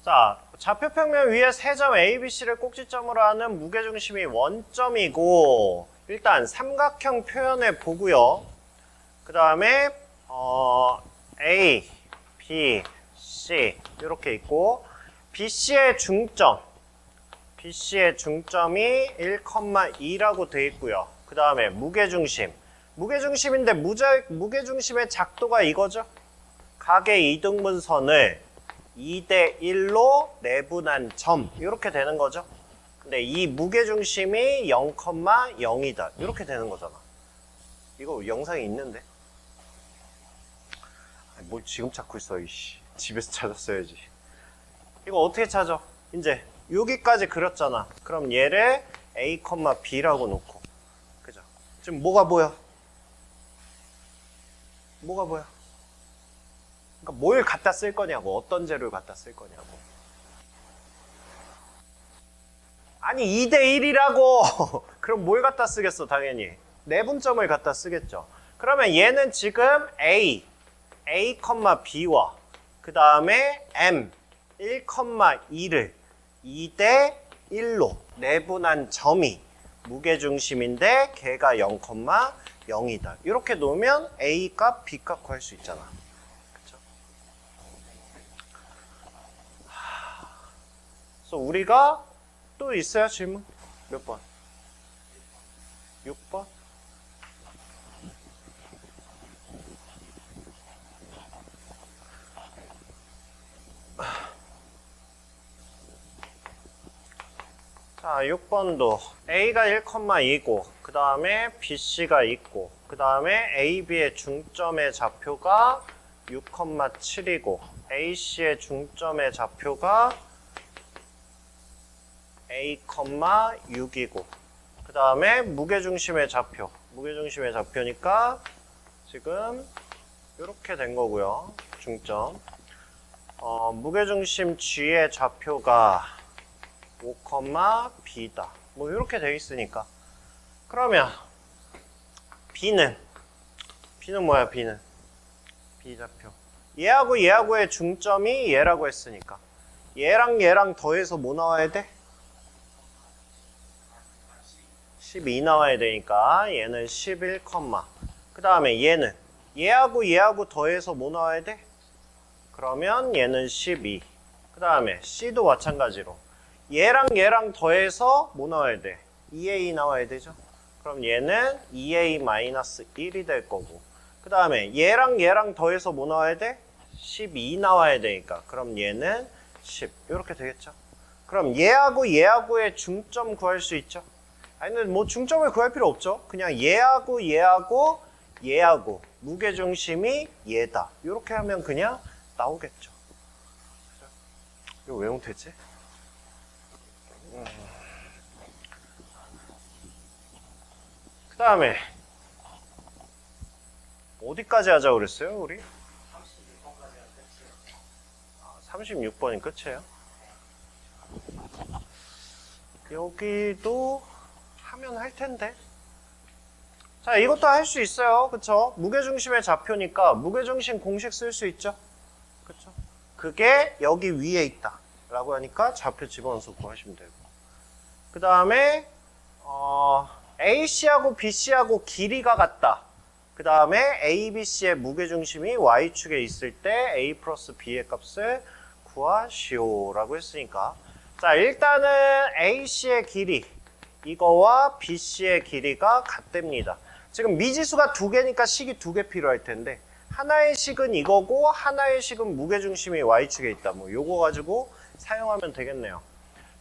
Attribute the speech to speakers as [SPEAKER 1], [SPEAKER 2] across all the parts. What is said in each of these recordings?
[SPEAKER 1] 자, 좌표평면 위에 세 점 A, B, C를 꼭지점으로 하는 무게중심이 원점이고 일단 삼각형 표현해 보고요. 그 다음에 A, B, C 이렇게 있고 BC의 중점이 1,2라고 되어 있고요. 그 다음에 무게중심인데 무게중심의 작도가 이거죠. 각의 이등분선을 2대 1로 내분한 점 이렇게 되는 거죠. 근데 이 무게중심이 0,0이다 이렇게 되는 거잖아. 이거 영상이 있는데 뭘 지금 찾고 있어. 이씨. 집에서 찾았어야지. 이거 어떻게 찾아? 이제 여기까지 그렸잖아. 그럼 얘를 A, B라고 놓고 그죠? 지금 뭐가 보여? 뭐가 보여? 그러니까 뭘 갖다 쓸 거냐고. 어떤 재료를 갖다 쓸 거냐고. 아니 2대 1이라고. 그럼 뭘 갖다 쓰겠어? 당연히 내분점을 갖다 쓰겠죠. 그러면 얘는 지금 A, B와 그 다음에 M 1,2를 2대 1로 내분한 점이 무게중심인데 걔가 0,0이다. 이렇게 놓으면 A 값, B 값 구할 수 있잖아. 그쵸? 그래서 우리가 또 있어요, 질문? 몇 번? 6번? 자, 6번도 A가 1,2고 그 다음에 BC가 있고 그 다음에 AB의 중점의 좌표가 6,7이고 AC의 중점의 좌표가 A,6이고 그 다음에 무게중심의 좌표니까 지금 이렇게 된 거고요. 중점 무게중심 G의 좌표가 5,B다. 뭐 이렇게 되어 있으니까. 그러면 B는 뭐야? B는 B좌표. 얘하고의 중점이 얘라고 했으니까 얘랑 더해서 뭐 나와야 돼? 12 나와야 되니까 얘는 11, 그 다음에 얘는 얘하고 더해서 뭐 나와야 돼? 그러면 얘는 12. 그 다음에 C도 마찬가지로 얘랑 더해서 뭐 나와야 돼? 2A 나와야 되죠? 그럼 얘는 2A-1이 될 거고 그 다음에 얘랑 더해서 뭐 나와야 돼? 12 나와야 되니까 그럼 얘는 10 이렇게 되겠죠? 그럼 얘하고의 중점 구할 수 있죠? 아니 근데 뭐 중점을 구할 필요 없죠? 그냥 얘하고 무게중심이 얘다 이렇게 하면 그냥 나오겠죠? 이거 왜 못했지? 그 다음에 어디까지 하자고 그랬어요 우리? 36번이 끝이에요. 여기도 하면 할 텐데. 자, 이것도 할 수 있어요. 그쵸? 무게중심의 좌표니까 무게중심 공식 쓸 수 있죠? 그쵸? 그게 여기 위에 있다 라고 하니까 좌표 집어넣어서 구하시면 되고 그 다음에 AC하고 BC하고 길이가 같다. 그 다음에 ABC의 무게중심이 Y축에 있을 때 A 플러스 B의 값을 구하시오 라고 했으니까 자, 일단은 AC의 길이 이거와 BC의 길이가 같답니다. 지금 미지수가 2개니까 식이 2개 필요할 텐데 하나의 식은 이거고 하나의 식은 무게중심이 Y축에 있다. 뭐 요거 가지고 사용하면 되겠네요.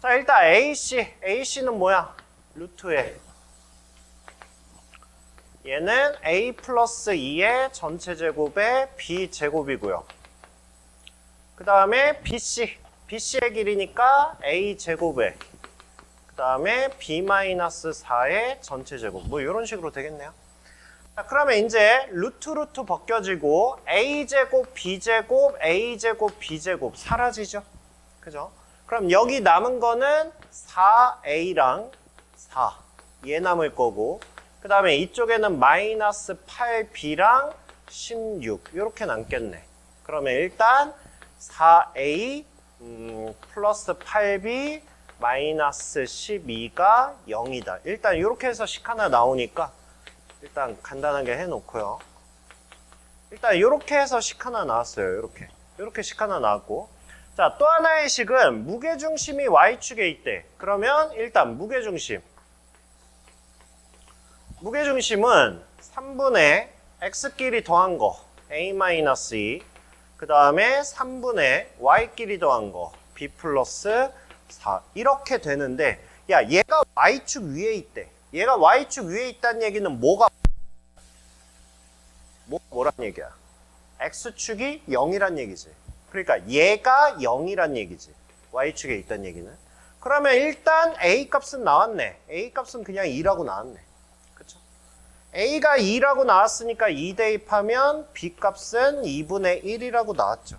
[SPEAKER 1] 자, 일단 AC는 뭐야? 루트에 얘는 A 플러스 2의 전체 제곱의 B 제곱이고요. 그 다음에 BC의 길이니까 A 제곱에 그 다음에 B 마이너스 4의 전체 제곱 뭐 이런 식으로 되겠네요. 자, 그러면 이제 루트 벗겨지고 A제곱, B제곱, A제곱, B제곱 사라지죠? 그죠? 그럼 여기 남은 거는 4A랑 4 얘 남을 거고 그 다음에 이쪽에는 마이너스 8B랑 16 이렇게 남겠네. 그러면 일단 4A 플러스 8b 마이너스 12가 0이다. 일단 이렇게 해서 식 하나 나오니까 일단 간단하게 해놓고요. 일단 이렇게 해서 식 하나 나왔어요. 이렇게 식 하나 나왔고, 자, 또 하나의 식은 무게중심이 y축에 있대. 그러면 일단 무게중심은 3분의 x끼리 더한 거 a-2, 그 다음에 3분의 y끼리 더한 거 b 플러스 4 이렇게 되는데, 야, 얘가 y축 위에 있대. 얘가 y축 위에 있다는 얘기는 뭐란 얘기야? x축이 0이란 얘기지. 그러니까 얘가 0이란 얘기지. y축에 있다는 얘기는. 그러면 일단 a 값은 나왔네. a 값은 그냥 2라고 나왔네. 그쵸? a가 2라고 나왔으니까 2 대입하면 b 값은 2분의 1이라고 나왔죠.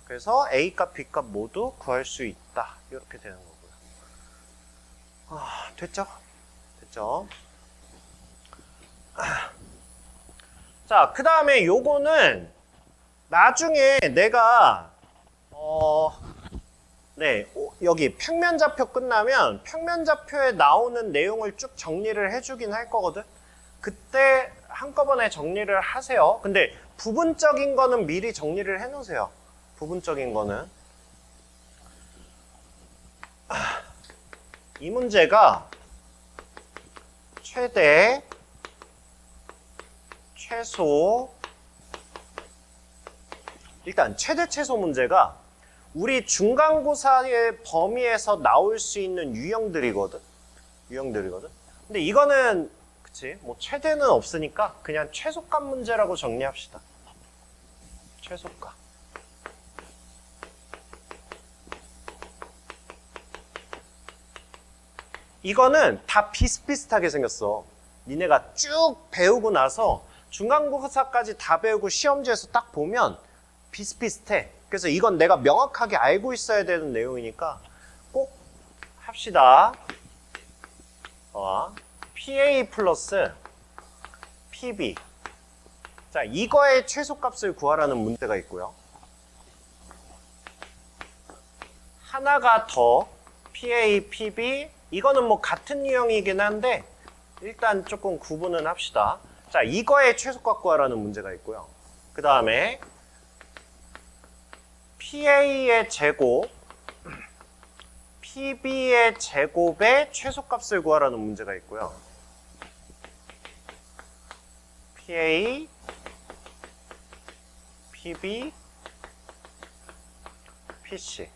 [SPEAKER 1] 그래서 a 값, b 값 모두 구할 수 있다. 이렇게 되는 거고요. 됐죠? 됐죠? 자, 그 다음에 요거는 나중에 내가 여기 평면좌표 끝나면 평면좌표에 나오는 내용을 쭉 정리를 해주긴 할 거거든. 그때 한꺼번에 정리를 하세요. 근데 부분적인 거는 미리 정리를 해놓으세요. 부분적인 거는. 이 문제가 최대, 최소, 일단 최대 최소 문제가 우리 중간고사의 범위에서 나올 수 있는 유형들이거든. 근데 이거는 그치? 뭐 최대는 없으니까 그냥 최소값 문제라고 정리합시다. 최소값. 이거는 다 비슷비슷하게 생겼어. 니네가 쭉 배우고 나서 중간고사까지 다 배우고 시험지에서 딱 보면 비슷비슷해. 그래서 이건 내가 명확하게 알고 있어야 되는 내용이니까 꼭 합시다. PA 플러스 PB. 자, 이거의 최소값을 구하라는 문제가 있고요. 하나가 더 PA, PB. 이거는 뭐 같은 유형이긴 한데 일단 조금 구분은 합시다. 자, 이거의 최소값 구하라는 문제가 있고요. 그 다음에 PA의 제곱, PB의 제곱의 최소값을 구하라는 문제가 있고요. PA, PB, PC.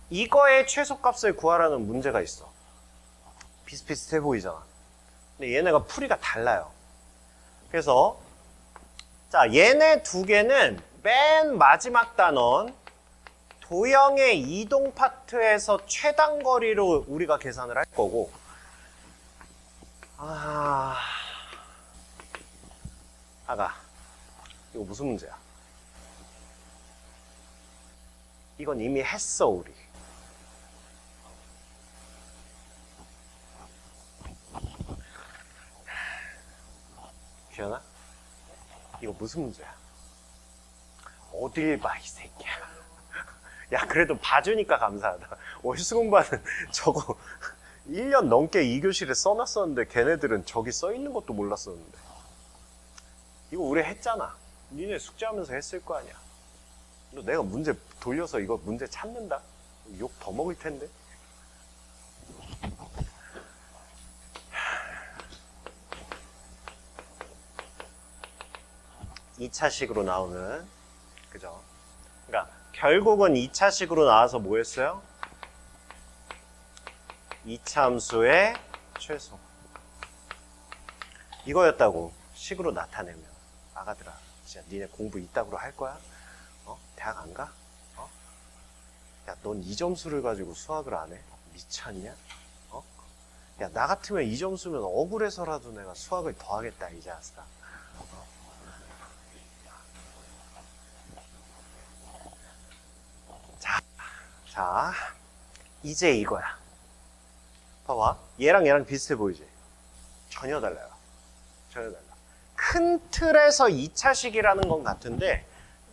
[SPEAKER 1] 이거의 최소값을 구하라는 문제가 있어. 비슷비슷해 보이잖아. 근데 얘네가 풀이가 달라요. 그래서 자, 얘네 두 개는 맨 마지막 단원 도형의 이동 파트에서 최단 거리로 우리가 계산을 할 거고, 아가, 이거 무슨 문제야? 이건 이미 했어, 우리. 기현아? 이거 무슨 문제야? 어딜 봐, 이 새끼야. 야, 그래도 봐주니까 감사하다. 월수 공부하는 저거 1년 넘게 2교실에 써놨었는데 걔네들은 저기 써있는 것도 몰랐었는데. 이거 우리 했잖아. 니네 숙제하면서 했을 거 아니야. 너 내가 문제 돌려서 이거 문제 찾는다? 욕 더 먹을 텐데. 이 2차식으로 나오는, 그죠? 그러니까 결국은 2차식으로 나와서 뭐 했어요? 2차 함수의 최소. 이거였다고 식으로 나타내면. 아가들아, 진짜 니네 공부 이따구로 할 거야? 대학 안 가? 야, 넌 이 점수를 가지고 수학을 안 해? 미쳤냐? 야, 나 같으면 이 점수면 억울해서라도 내가 수학을 더 하겠다, 이 자식아. 자, 이제 이거야. 봐봐. 얘랑 비슷해 보이지? 전혀 달라요. 전혀 달라. 큰 틀에서 2차식이라는 건 같은데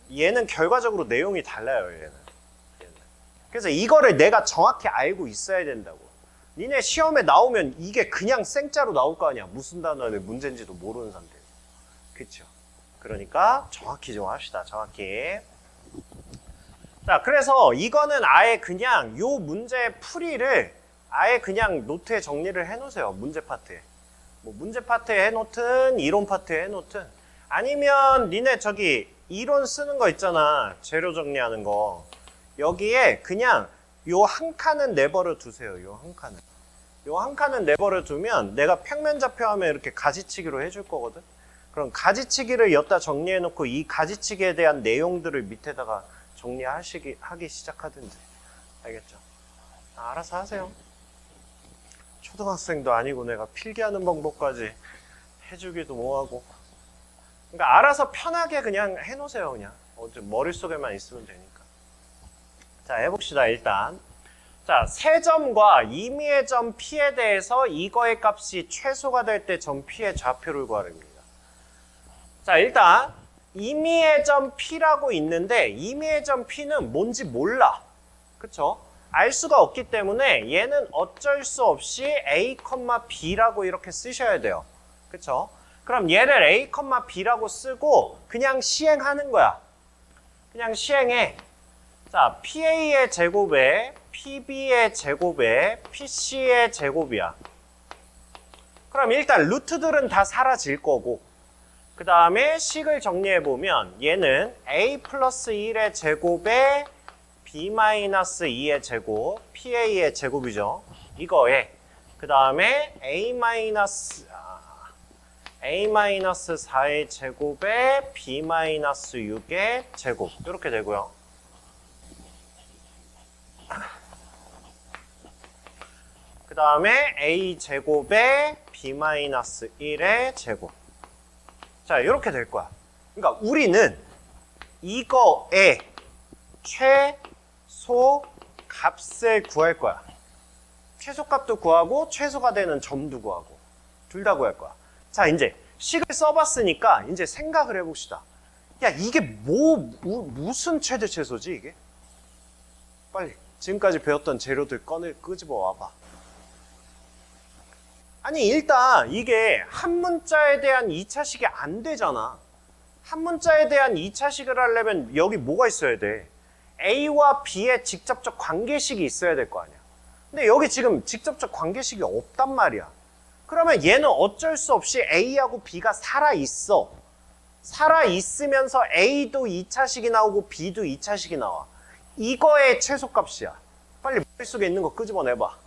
[SPEAKER 1] 얘는 결과적으로 내용이 달라요. 얘는. 그래서 이거를 내가 정확히 알고 있어야 된다고. 니네 시험에 나오면 이게 그냥 생짜로 나올 거 아니야. 무슨 단어의 문제인지도 모르는 상태에서. 그쵸? 그러니까 정확히 좀 합시다. 정확히. 자, 그래서 이거는 아예 그냥 요 문제 풀이를 아예 그냥 노트에 정리를 해놓으세요. 문제 파트에. 뭐 문제 파트에 해놓든 이론 파트에 해놓든 아니면 니네 저기 이론 쓰는 거 있잖아. 재료 정리하는 거. 여기에 그냥 요 한 칸은 내버려 두세요. 요 한 칸은. 요 한 칸은 내버려 두면 내가 평면좌표 하면 이렇게 가지치기로 해줄 거거든. 그럼 가지치기를 여기다 정리해 놓고 이 가지치기에 대한 내용들을 밑에다가 하기 시작하든지. 알겠죠? 알아서 하세요. 초등학생도 아니고 내가 필기하는 방법까지 해주기도 뭐하고. 그러니까 알아서 편하게 그냥 해놓으세요. 그냥 머릿속에만 있으면 되니까. 자, 해봅시다. 일단 자, 세 점과 임의의 점 P에 대해서 이거의 값이 최소가 될 때 점 P의 좌표를 구하랍니다. 자, 일단 임의의 점 P라고 있는데 임의의 점 P는 뭔지 몰라. 그쵸? 알 수가 없기 때문에 얘는 어쩔 수 없이 A, B라고 이렇게 쓰셔야 돼요. 그쵸? 그럼 얘를 A, B라고 쓰고 그냥 시행하는 거야. 그냥 시행해. 자, PA의 제곱에 PB의 제곱에 PC의 제곱이야. 그럼 일단 루트들은 다 사라질 거고 그 다음에 식을 정리해보면 얘는 A 플러스 1의 제곱에 B-2의 제곱, PA의 제곱이죠. 이거에 그 다음에 A-4의 제곱에 B-6의 제곱 이렇게 되고요. 그 다음에 A 제곱에 B-1의 제곱. 자, 이렇게 될 거야. 그러니까 우리는 이거의 최소 값을 구할 거야. 최소값도 구하고 최소가 되는 점도 구하고 둘 다 구할 거야. 자, 이제 식을 써봤으니까 이제 생각을 해봅시다. 야, 이게 무슨 최대 최소지 이게? 빨리 지금까지 배웠던 재료들 끄집어 와봐. 아니, 일단 이게 한 문자에 대한 2차식이 안 되잖아. 한 문자에 대한 2차식을 하려면 여기 뭐가 있어야 돼? A와 B의 직접적 관계식이 있어야 될 거 아니야. 근데 여기 지금 직접적 관계식이 없단 말이야. 그러면 얘는 어쩔 수 없이 A하고 B가 살아있어. 살아있으면서 A도 2차식이 나오고 B도 2차식이 나와. 이거의 최소값이야. 빨리 머릿속에 있는 거 끄집어내봐.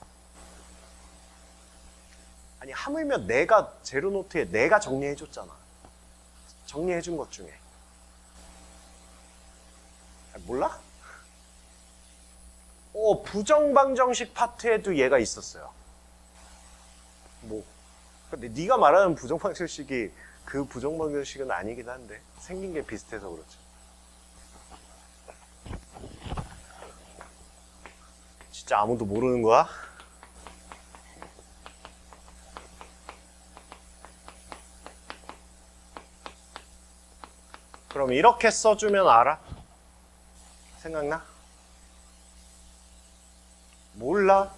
[SPEAKER 1] 아니, 하물며 내가 제로노트에 내가 정리해줬잖아. 정리해준 것 중에. 몰라? 부정방정식 파트에도 얘가 있었어요. 뭐. 근데 네가 말하는 부정방정식이 그 부정방정식은 아니긴 한데 생긴 게 비슷해서 그렇죠. 진짜 아무도 모르는 거야? 그럼 이렇게 써주면 알아? 생각나? 몰라?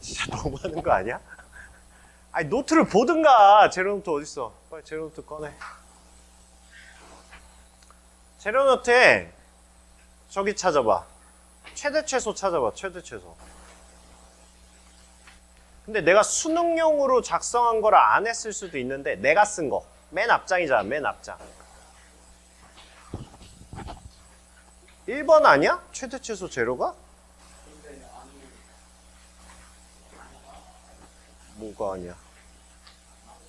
[SPEAKER 1] 진짜 너무하는 거 아니야? 아니, 노트를 보든가. 재료노트 어딨어? 빨리 재료노트 꺼내. 재료노트에 저기 찾아봐. 최대 최소 찾아봐. 최대 최소. 근데 내가 수능용으로 작성한 거라 안 했을 수도 있는데 내가 쓴 거. 맨 앞장이잖아. 맨 앞장. 1번 아니야? 최대 최소 재료가? 뭐가 아니야?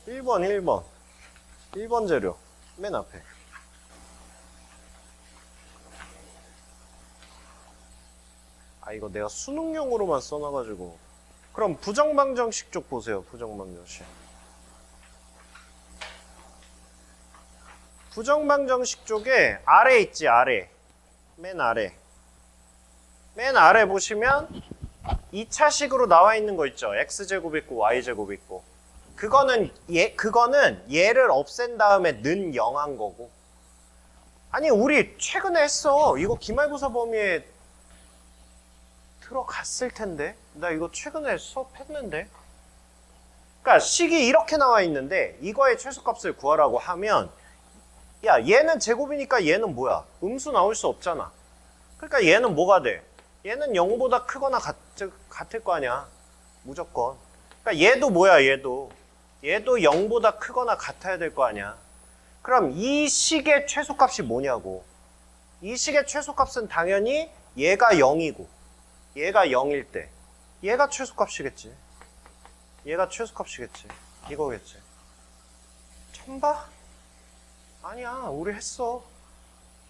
[SPEAKER 1] 1번 1번 재료 맨 앞에. 아, 이거 내가 수능용으로만 써놔가지고. 그럼 부정방정식 쪽 보세요. 부정방정식. 부정방정식 쪽에 아래 있지. 아래. 맨 아래. 맨 아래 보시면 2차식으로 나와 있는 거 있죠. x제곱 있고 y제곱 있고. 그거는 얘를 없앤 다음에 는 0한 거고. 아니 우리 최근에 했어. 이거 기말고사 범위에 들어갔을 텐데. 나 이거 최근에 수업했는데. 그러니까 식이 이렇게 나와 있는데 이거의 최소값을 구하라고 하면 야 얘는 제곱이니까 얘는 뭐야? 음수 나올 수 없잖아. 그러니까 얘는 뭐가 돼? 얘는 0보다 크거나 같을 거 아니야. 무조건. 그러니까 얘도 뭐야 얘도. 얘도 0보다 크거나 같아야 될 거 아니야. 그럼 이 식의 최소값이 뭐냐고. 이 식의 최소값은 당연히 얘가 0이고 얘가 0일 때 얘가 최소값이겠지. 얘가 최소값이겠지. 이거겠지. 처음 봐? 아니야. 우리 했어.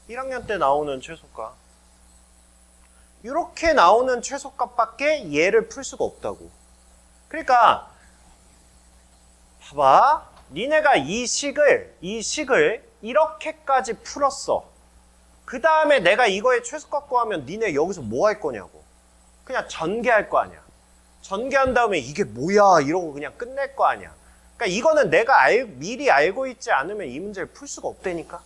[SPEAKER 1] 1학년 때 나오는 최소값. 이렇게 나오는 최소값밖에 얘를 풀 수가 없다고. 그러니까 봐봐. 니네가 이 식을 이렇게까지 풀었어. 그 다음에 내가 이거의 최소값 구하면 니네 여기서 뭐 할 거냐고. 그냥 전개할 거 아니야. 전개한 다음에 이게 뭐야 이러고 그냥 끝낼 거 아니야. 그러니까 이거는 내가 미리 알고 있지 않으면 이 문제를 풀 수가 없다니까.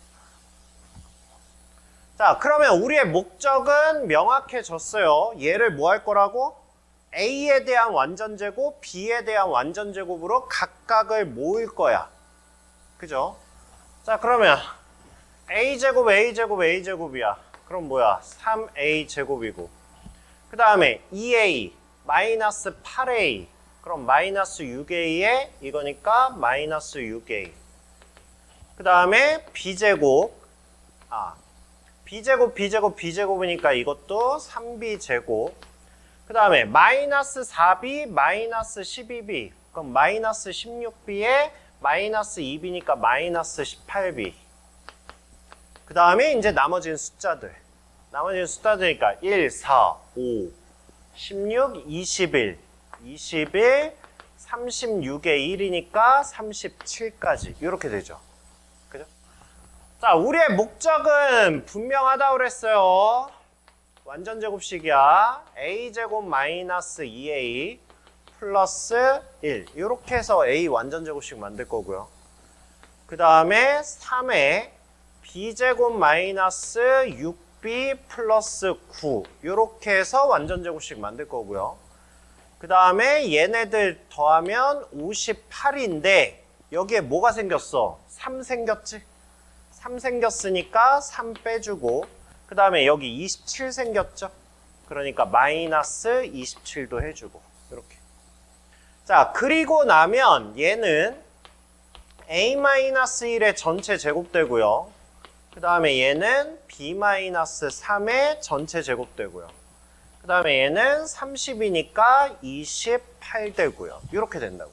[SPEAKER 1] 자, 그러면 우리의 목적은 명확해졌어요. 얘를 뭐 할 거라고? A에 대한 완전제곱, B에 대한 완전제곱으로 각각을 모을 거야. 그죠? 자, 그러면 A제곱, A제곱, A제곱이야. 그럼 뭐야? 3A제곱이고. 그 다음에 2A, 마이너스 8A. 그럼 마이너스 6A에 이거니까 마이너스 6A. 그 다음에 B제곱. B제곱, B제곱, B제곱이니까 이것도 3B제곱. 그 다음에 마이너스 4B, 마이너스 12B. 그럼 마이너스 16B에 마이너스 2B니까 마이너스 18B. 그 다음에 이제 나머지는 숫자들. 나머지는 숫자들이니까 1, 4, 5, 16, 21, 21, 36에 1이니까 37까지. 이렇게 되죠. 그죠? 자, 우리의 목적은 분명하다고 그랬어요. 완전제곱식이야. A제곱 마이너스 2A 플러스 1. 이렇게 해서 A 완전제곱식 만들 거고요. 그 다음에 3에 B제곱 마이너스 6B 플러스 9. 이렇게 해서 완전제곱식 만들 거고요. 그 다음에 얘네들 더하면 58인데 여기에 뭐가 생겼어? 3 생겼지? 3 생겼으니까 3 빼주고 그 다음에 여기 27 생겼죠? 그러니까 마이너스 27도 해주고 이렇게. 자, 그리고 나면 얘는 A-1의 전체 제곱되고요. 그 다음에 얘는 B-3의 전체 제곱되고요. 그 다음에 얘는 30이니까 28 되고요. 이렇게 된다고.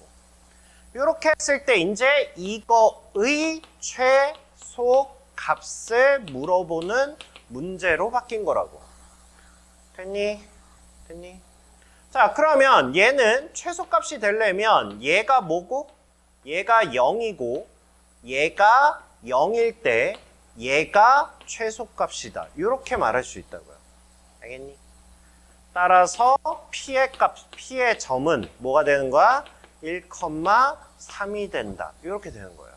[SPEAKER 1] 이렇게 했을 때 이제 이거의 최소 값을 물어보는 문제로 바뀐 거라고. 됐니? 됐니? 자, 그러면 얘는 최소값이 되려면 얘가 뭐고? 얘가 0이고 얘가 0일 때 얘가 최소값이다. 이렇게 말할 수 있다고요. 알겠니? 따라서 P의 점은 뭐가 되는 거야? 1,3이 된다. 이렇게 되는 거예요.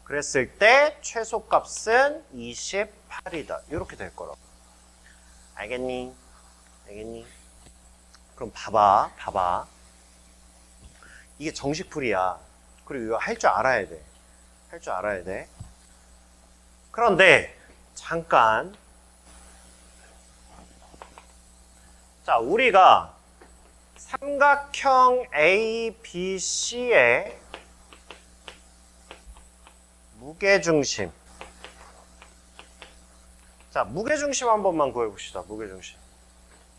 [SPEAKER 1] 그랬을 때 최소값은 28이다. 이렇게 될 거라고. 알겠니? 알겠니? 그럼 봐봐. 이게 정식풀이야. 그리고 이거 할 줄 알아야 돼. 할 줄 알아야 돼. 그런데 잠깐. 자, 우리가 삼각형 ABC의 무게중심. 자, 무게중심 한 번만 구해봅시다. 무게중심.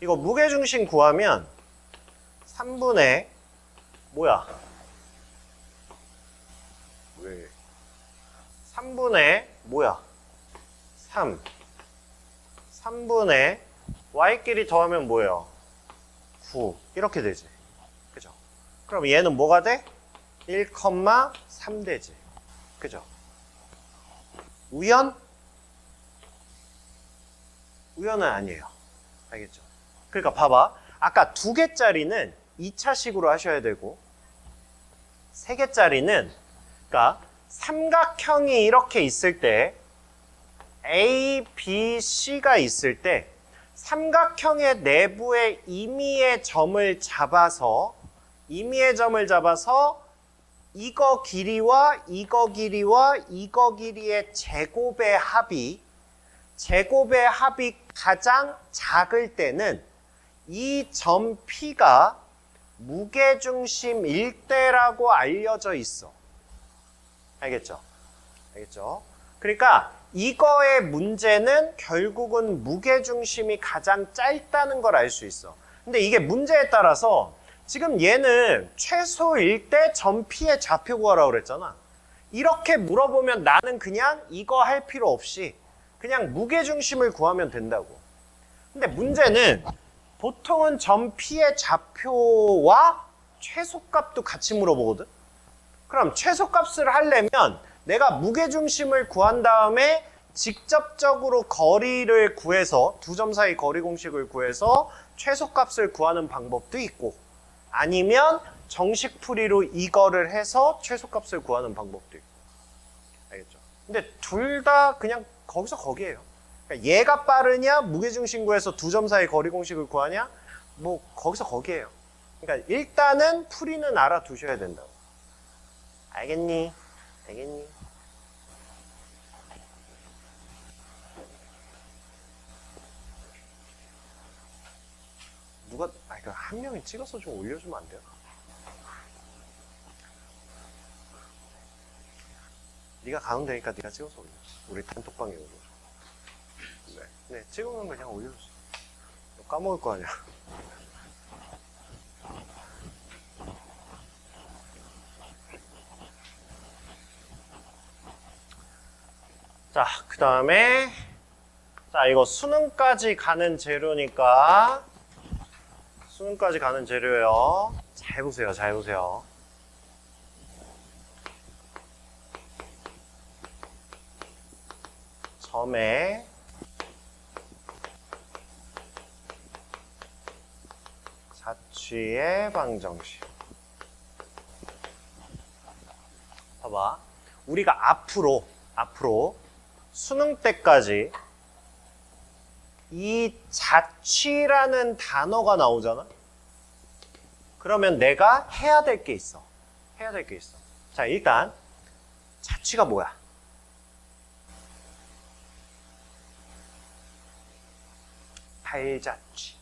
[SPEAKER 1] 이거 무게중심 구하면 3분의 뭐야? 왜? 3분의 뭐야? 3. 3분의 y끼리 더하면 뭐예요? 9. 이렇게 되지. 그죠? 그럼 얘는 뭐가 돼? 1,3 되지. 그죠? 우연? 우연은 아니에요. 알겠죠? 그러니까 봐봐. 아까 2개짜리는 2차식으로 하셔야 되고 3개짜리는 그러니까 삼각형이 이렇게 있을 때 A, B, C가 있을 때 삼각형의 내부의 임의의 점을 잡아서 이거 길이와 이거 길이와 이거 길이의 제곱의 합이 가장 작을 때는 이 점 P가 무게중심 일대라고 알려져 있어. 알겠죠? 그러니까 이거의 문제는 결국은 무게중심이 가장 짧다는 걸 알 수 있어. 근데 이게 문제에 따라서 지금 얘는 최소일 때 점 P의 좌표 구하라고 그랬잖아. 이렇게 물어보면 나는 그냥 이거 할 필요 없이 그냥 무게중심을 구하면 된다고. 근데 문제는 보통은 점 P의 좌표와 최소값도 같이 물어보거든. 그럼 최소값을 하려면 내가 무게중심을 구한 다음에 직접적으로 거리를 구해서 두 점 사이 거리 공식을 구해서 최소값을 구하는 방법도 있고, 아니면 정식 풀이로 이거를 해서 최소값을 구하는 방법도 있고. 알겠죠? 근데 둘 다 그냥 거기서 거기에요. 그러니까 얘가 빠르냐, 무게중심 구해서 두 점 사이 거리 공식을 구하냐, 뭐 거기서 거기에요. 그러니까 일단은 풀이는 알아두셔야 된다고. 알겠니? 누가 한 명이 찍어서 좀 올려주면 안 돼요? 네가 가운데니까 네가 찍어서 올려. 우리 단톡방에 올려. 네, 찍으면 그냥 올려주세요. 까먹을 거 아니야. 자, 그 다음에 자, 이거 수능까지 가는 재료니까 수능까지 가는 재료예요. 잘 보세요. 점의 자취의 방정식. 봐봐. 우리가 앞으로 수능 때까지 이 자취라는 단어가 나오잖아? 그러면 내가 해야 될 게 있어. 자, 일단 자취가 뭐야? 발자취.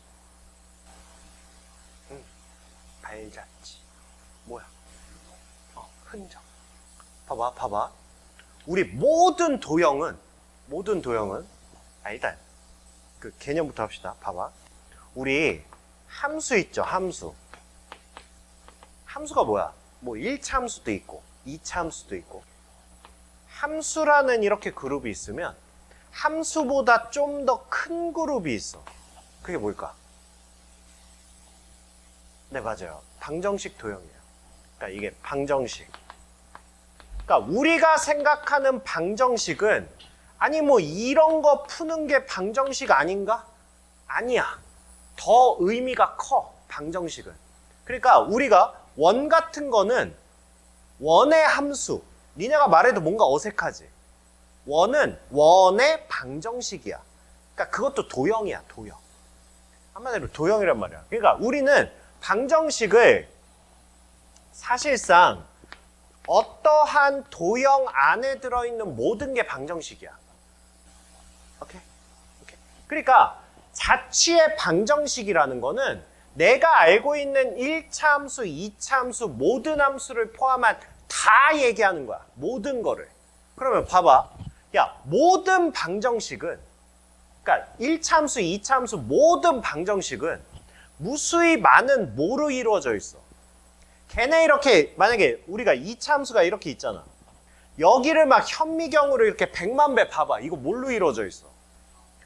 [SPEAKER 1] 발자취. 뭐야? 흔적. 봐봐. 우리 모든 도형은 일단 그 개념부터 합시다. 봐봐. 우리 함수 있죠, 함수. 함수가 뭐야? 뭐 1차 함수도 있고 2차 함수도 있고. 함수라는 이렇게 그룹이 있으면 함수보다 좀 더 큰 그룹이 있어. 그게 뭘까? 네, 맞아요. 방정식 도형이에요. 그러니까 이게 방정식. 그러니까 우리가 생각하는 방정식은 아니 뭐 이런 거 푸는 게 방정식 아닌가? 아니야. 더 의미가 커, 방정식은. 그러니까 우리가 원 같은 거는 원의 함수. 니네가 말해도 뭔가 어색하지? 원은 원의 방정식이야. 그러니까 그것도 도형이야, 도형. 한마디로 도형이란 말이야. 그러니까 우리는 방정식을 사실상 어떠한 도형 안에 들어있는 모든 게 방정식이야. 오케이? 그러니까 자취의 방정식이라는 거는 내가 알고 있는 1차 함수, 2차 함수, 모든 함수를 포함한 다 얘기하는 거야. 모든 거를. 그러면 봐봐. 야, 모든 방정식은, 그러니까 1차 함수, 2차 함수 모든 방정식은 무수히 많은 뭐로 이루어져 있어? 걔네 이렇게, 만약에 우리가 2차 함수가 이렇게 있잖아. 여기를 막 현미경으로 이렇게 100만 배 봐봐. 이거 뭘로 이루어져 있어?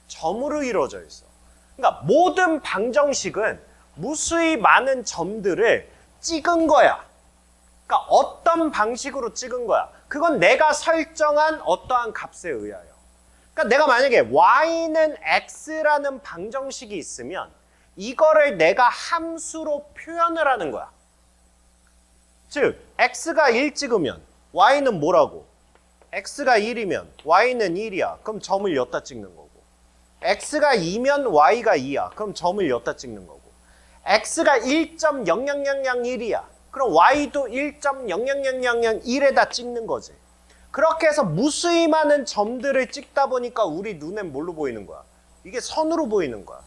[SPEAKER 1] 점으로 이루어져 있어. 그러니까 모든 방정식은 무수히 많은 점들을 찍은 거야. 그러니까 어떤 방식으로 찍은 거야. 그건 내가 설정한 어떠한 값에 의하여. 그러니까 내가 만약에 y는 x라는 방정식이 있으면 이거를 내가 함수로 표현을 하는 거야. 즉 x가 1 찍으면 y는 뭐라고? x가 1이면 y는 1이야. 그럼 점을 여기다 찍는 거고. x가 2면 y가 2야. 그럼 점을 여기다 찍는 거고. x가 1.00001이야. 그럼 y도 1.00001에다 찍는 거지. 그렇게 해서 무수히 많은 점들을 찍다 보니까 우리 눈엔 뭘로 보이는 거야? 이게 선으로 보이는 거야.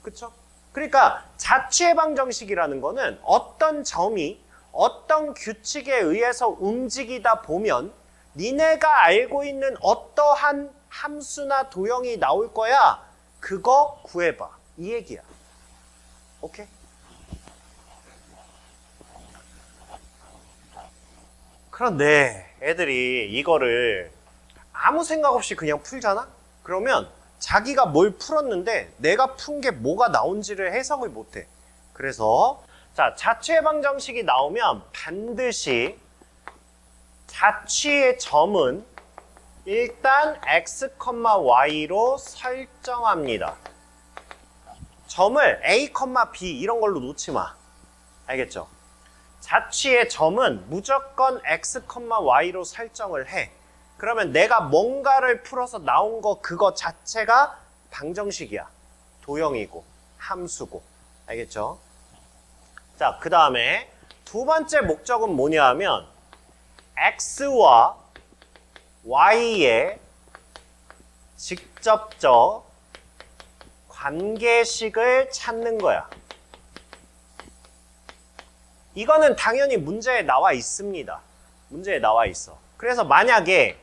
[SPEAKER 1] 그쵸? 그러니까 자취해방정식이라는 거는 어떤 점이 어떤 규칙에 의해서 움직이다 보면 니네가 알고 있는 어떠한 함수나 도형이 나올 거야. 그거 구해봐. 이 얘기야. 오케이? 그런데 애들이 이거를 아무 생각 없이 그냥 풀잖아? 그러면 자기가 뭘 풀었는데 내가 푼 게 뭐가 나온지를 해석을 못해. 그래서 자, 자취해방정식이 나오면 반드시 자취의 점은 일단 x, y로 설정합니다. 점을 a, b 이런 걸로 놓지 마. 알겠죠? 자취의 점은 무조건 x, y로 설정을 해. 그러면 내가 뭔가를 풀어서 나온 거 그거 자체가 방정식이야. 도형이고 함수고. 알겠죠? 자, 그 다음에 두 번째 목적은 뭐냐 하면 x와 y의 직접적 관계식을 찾는 거야. 이거는 당연히 문제에 나와 있습니다. 문제에 나와 있어. 그래서 만약에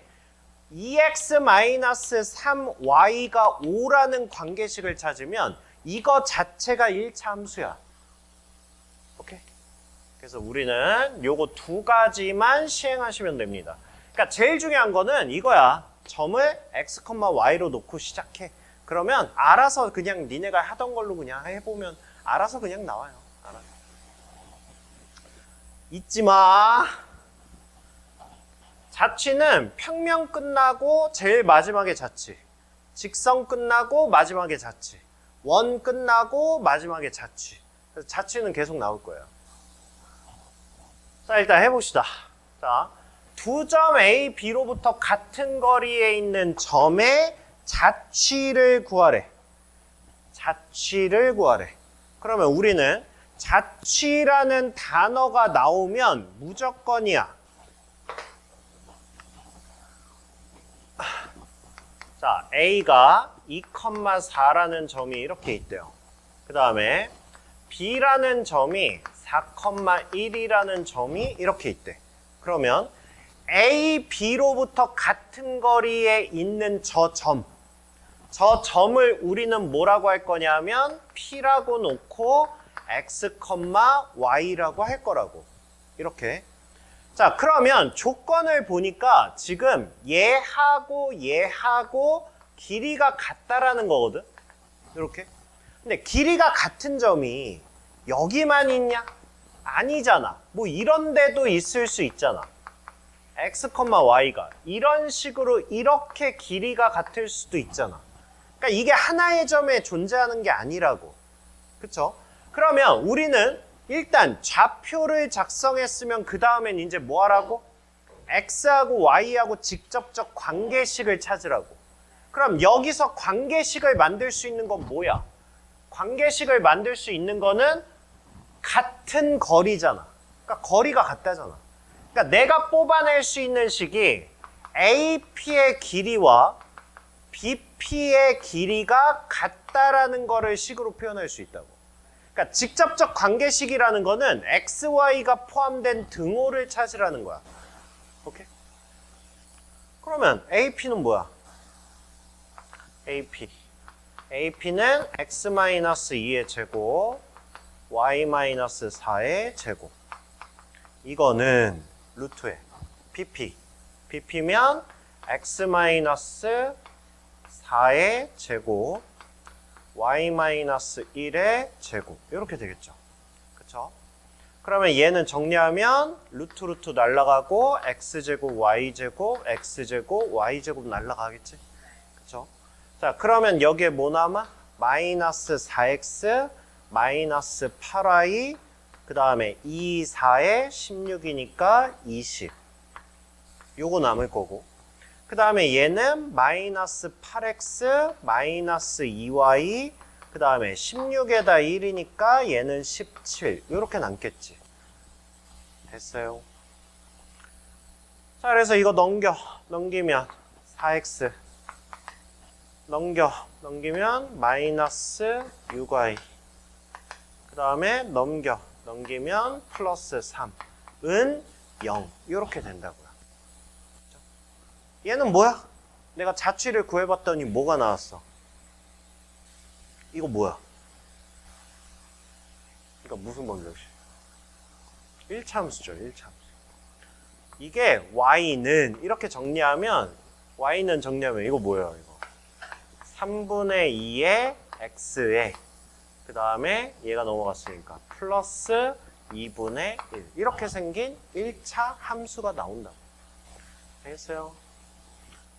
[SPEAKER 1] 2x-3y가 5라는 관계식을 찾으면 이거 자체가 1차 함수야. 오케이? 그래서 우리는 요거 두 가지만 시행하시면 됩니다. 그러니까 제일 중요한 거는 이거야. 점을 x, y로 놓고 시작해. 그러면 알아서 그냥 니네가 하던 걸로 그냥 해보면 알아서 그냥 나와요. 알아서. 잊지 마. 자취는 평면 끝나고 제일 마지막에 자취. 직선 끝나고 마지막에 자취. 원 끝나고 마지막에 자취. 그래서 자취는 계속 나올 거예요. 자, 일단 해봅시다. 자, 두 점 A, B로부터 같은 거리에 있는 점의 자취를 구하래. 자취를 구하래. 그러면 우리는 자취라는 단어가 나오면 무조건이야. 자, A가 2,4라는 점이 이렇게 있대요. 그 다음에 B라는 점이 4,1이라는 점이 이렇게 있대. 그러면 A, B로부터 같은 거리에 있는 저 점을 우리는 뭐라고 할 거냐면 P라고 놓고 X, Y라고 할 거라고. 이렇게. 자, 그러면 조건을 보니까 지금 얘하고 길이가 같다라는 거거든. 이렇게. 근데 길이가 같은 점이 여기만 있냐? 아니잖아. 뭐 이런 데도 있을 수 있잖아. x, y가 이런 식으로 이렇게 길이가 같을 수도 있잖아. 그러니까 이게 하나의 점에 존재하는 게 아니라고. 그쵸? 그러면 우리는 일단 좌표를 작성했으면 그 다음엔 이제 뭐 하라고? x하고 y하고 직접적 관계식을 찾으라고. 그럼 여기서 관계식을 만들 수 있는 건 뭐야? 관계식을 만들 수 있는 거는 같은 거리잖아. 그러니까 거리가 같다잖아. 그러니까 내가 뽑아낼 수 있는 식이 AP의 길이와 BP의 길이가 같다라는 거를 식으로 표현할 수 있다고. 그러니까 직접적 관계식이라는 거는 XY가 포함된 등호를 찾으라는 거야. 오케이? 그러면 AP는 뭐야? AP는 X-2의 제곱, Y-4의 제곱. 이거는 루트에 BP면 X-4의 제곱, Y-1의 제곱. 이렇게 되겠죠. 그쵸? 그러면 얘는 정리하면 루트 날라가고 X제곱, Y제곱, X제곱, Y제곱 날라가겠지. 그쵸? 자, 그러면 여기에 뭐 남아? 마이너스 4X, 마이너스 8Y, 그 다음에 2, 4에 16이니까 20. 요거 남을 거고. 그 다음에 얘는 마이너스 8x 마이너스 2y 그 다음에 16에다 1이니까 얘는 17 이렇게 남겠지. 됐어요. 자, 그래서 이거 넘기면 4x 넘기면 마이너스 6y 그 다음에 넘기면 플러스 3은 0 이렇게 된다고요. 얘는 뭐야? 내가 자취를 구해봤더니 뭐가 나왔어? 이거 뭐야? 그러니까 무슨 방정식? 1차함수죠. 1차함수. 이게 y는 이렇게 정리하면 이거 뭐예요? 이거 3분의 2의 x에 그 다음에 얘가 넘어갔으니까 플러스 2분의 1 이렇게 생긴 1차 함수가 나온다. 알겠어요?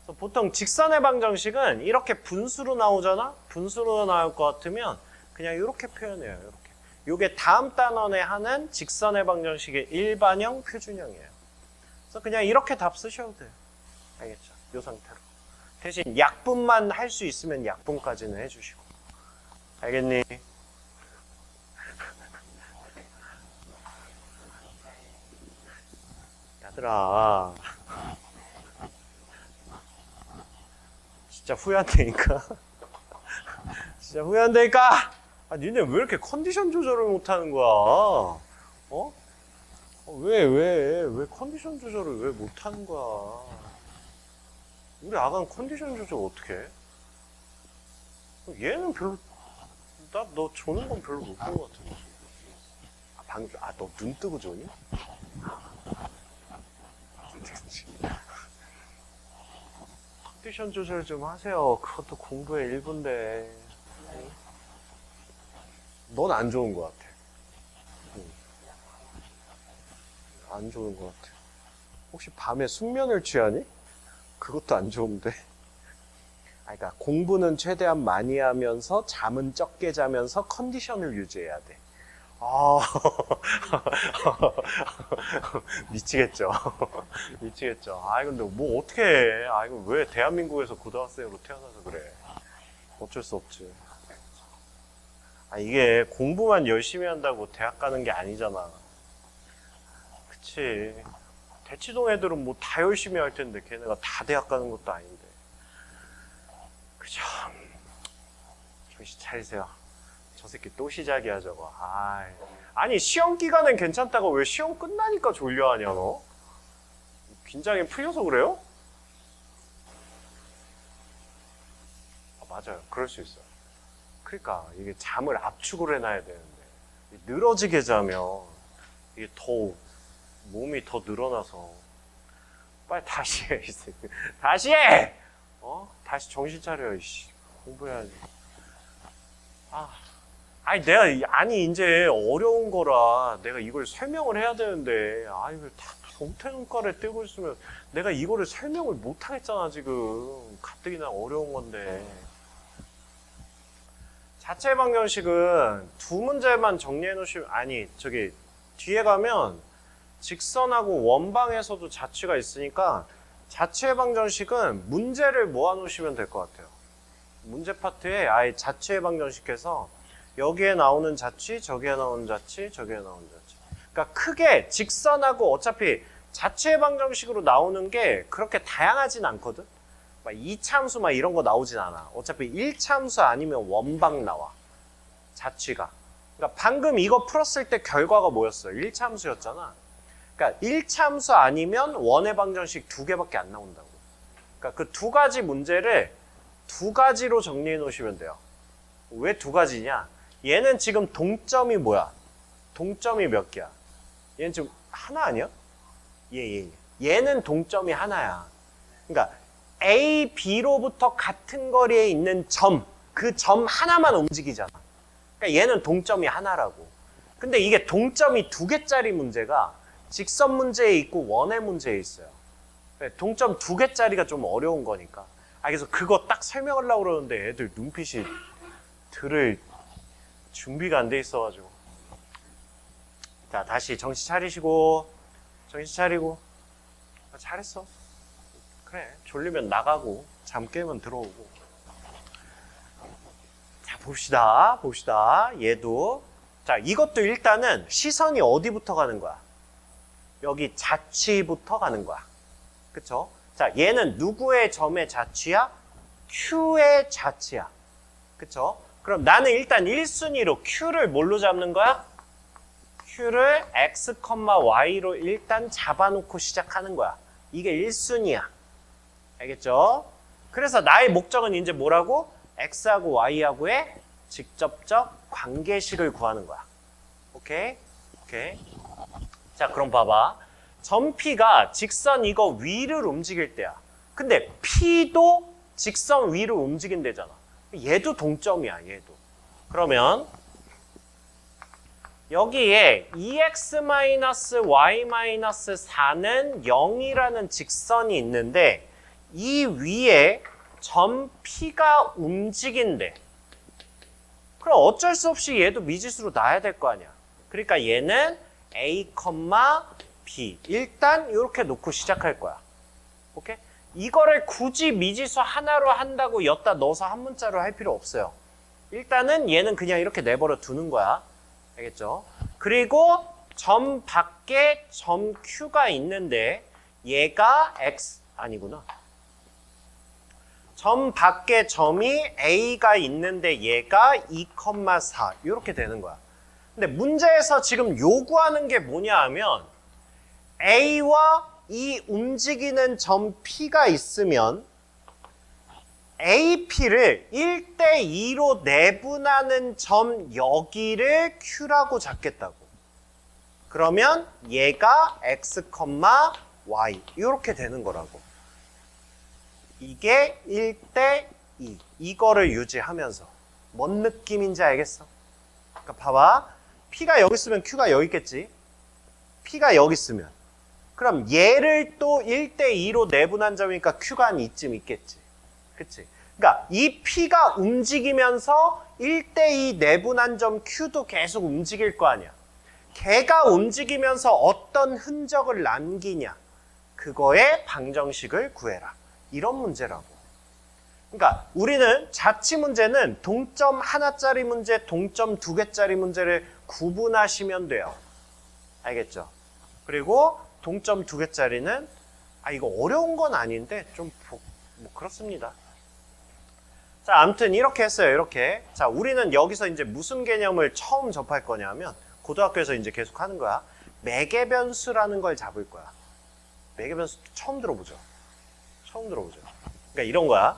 [SPEAKER 1] 그래서 보통 직선의 방정식은 이렇게 분수로 나오잖아? 분수로 나올 것 같으면 그냥 이렇게 표현해요. 이렇게. 이게 다음 단원에 하는 직선의 방정식의 일반형 표준형이에요. 그래서 그냥 이렇게 답 쓰셔도 돼요. 알겠죠? 이 상태로. 대신 약분만 할 수 있으면 약분까지는 해주시고. 알겠니? 얘들아. 진짜 후회한다니까. 진짜 후회한다니까. 아, 니네 왜 이렇게 컨디션 조절을 못하는 거야? 어? 왜 컨디션 조절을 왜 못하는 거야? 우리 아가는 컨디션 조절 어떻게 해? 얘는 별로, 너 조는 건 별로 못 본 것 같은데. 너 눈 뜨고 조니? 컨디션 조절 좀 하세요. 그것도 공부의 일부인데. 넌 안 좋은 것 같아. 안 좋은 것 같아. 혹시 밤에 숙면을 취하니? 그것도 안 좋은데. 그러니까 공부는 최대한 많이 하면서 잠은 적게 자면서 컨디션을 유지해야 돼. 미치겠죠. 미치겠죠. 근데 뭐 어떻게 해? 이거 왜 대한민국에서 고등학생으로 태어나서 그래? 어쩔 수 없지. 이게 공부만 열심히 한다고 대학 가는 게 아니잖아. 그치. 대치동 애들은 뭐 다 열심히 할 텐데 걔네가 다 대학 가는 것도 아닌데. 그죠? 정신 차리세요. 저 새끼 또 시작이야 저거. 아니 시험 기간엔 괜찮다고 왜 시험 끝나니까 졸려하냐 너? 긴장이 풀려서 그래요? 맞아요. 그럴 수 있어요. 그러니까 이게 잠을 압축을 해놔야 되는데 늘어지게 자면 이게 더 몸이 더 늘어나서 빨리 다시 해. 다시 해! 다시 정신 차려. 이씨. 공부해야지. 이제 어려운 거라 내가 이걸 설명을 해야 되는데 이걸 다 동태눈가를 뜨고 있으면 내가 이거를 설명을 못 하겠잖아 지금. 가뜩이나 어려운 건데. 자체 방정식은 두 문제만 정리해 놓으시면 뒤에 가면 직선하고 원방에서도 자취가 있으니까 자체 방정식은 문제를 모아 놓으시면 될 것 같아요. 문제 파트에 아예 자체 방정식해서 여기에 나오는 자취, 저기에 나오는 자취, 저기에 나오는 자취. 그러니까 크게 직선하고 어차피 자체 방정식으로 나오는 게 그렇게 다양하진 않거든. 2차함수 막 이런 거 나오진 않아. 어차피 1차함수 아니면 원방 나와. 자취가. 그러니까 방금 이거 풀었을 때 결과가 뭐였어요? 1차함수였잖아. 그러니까 1차함수 아니면 원의 방정식 2개밖에 안 나온다고. 그러니까 그 두 가지 문제를 두 가지로 정리해 놓으시면 돼요. 왜 두 가지냐? 얘는 지금 동점이 뭐야? 동점이 몇 개야? 얘는 지금 하나 아니야? 얘는 동점이 하나야. 그러니까 A, B로부터 같은 거리에 있는 점, 그 점 하나만 움직이잖아. 그러니까 얘는 동점이 하나라고. 근데 이게 동점이 2개짜리 문제가 직선 문제에 있고 원의 문제에 있어요. 동점 2개짜리가 좀 어려운 거니까. 그래서 그거 딱 설명하려고 그러는데 애들 눈빛이 들을 준비가 안 돼 있어가지고. 자, 다시 정신 차리시고. 잘했어. 그래, 졸리면 나가고 잠 깨면 들어오고. 자, 봅시다. 얘도. 자, 이것도 일단은 시선이 어디부터 가는 거야? 여기 자취부터 가는 거야. 그쵸? 자, 얘는 누구의 점의 자취야? Q의 자취야. 그쵸? 그럼 나는 일단 1순위로 Q를 뭘로 잡는 거야? Q를 X, Y로 일단 잡아놓고 시작하는 거야. 이게 1순위야. 알겠죠? 그래서 나의 목적은 이제 뭐라고? X하고 Y하고의 직접적 관계식을 구하는 거야. 오케이? 자, 그럼 봐봐. 점 P가 직선 이거 위를 움직일 때야. 근데 P도 직선 위를 움직인대잖아. 얘도 동점이야, 얘도. 그러면 여기에 2x-y-4는 0이라는 직선이 있는데 이 위에 점 P가 움직인대. 그럼 어쩔 수 없이 얘도 미지수로 놔야 될 거 아니야. 그러니까 얘는 A, B. 일단 이렇게 놓고 시작할 거야. 오케이? 이거를 굳이 미지수 하나로 한다고 엿다 넣어서 한 문자로 할 필요 없어요. 일단은 얘는 그냥 이렇게 내버려 두는 거야. 알겠죠? 그리고 점 밖에 점 Q가 있는데 얘가 X 아니구나. 점 밖에 점이 A가 있는데 얘가 2,4 이렇게 되는 거야. 근데 문제에서 지금 요구하는 게 뭐냐 하면 A와 이 움직이는 점 P가 있으면 AP를 1대2로 내분하는 점 여기를 Q라고 잡겠다고. 그러면 얘가 X, Y 이렇게 되는 거라고. 이게 1대2. 이거를 유지하면서. 뭔 느낌인지 알겠어? 그러니까 봐봐. P가 여기 있으면 Q가 여기 있겠지. P가 여기 있으면. 그럼 얘를 또 1대2로 내분한 점이니까 Q가 한 이쯤 있겠지. 그치? 그러니까 이 P가 움직이면서 1대2 내분한 점 Q도 계속 움직일 거 아니야. 걔가 움직이면서 어떤 흔적을 남기냐. 그거의 방정식을 구해라. 이런 문제라고. 그러니까 우리는 자취 문제는 동점 하나짜리 문제, 동점 두 개짜리 문제를 구분하시면 돼요. 알겠죠? 그리고 동점 두 개짜리는 이거 어려운 건 아닌데 좀 뭐 그렇습니다. 자, 아무튼 이렇게 했어요. 이렇게. 자, 우리는 여기서 이제 무슨 개념을 처음 접할 거냐면 고등학교에서 이제 계속 하는 거야. 매개변수라는 걸 잡을 거야. 매개변수 처음 들어보죠. 그러니까 이런 거야.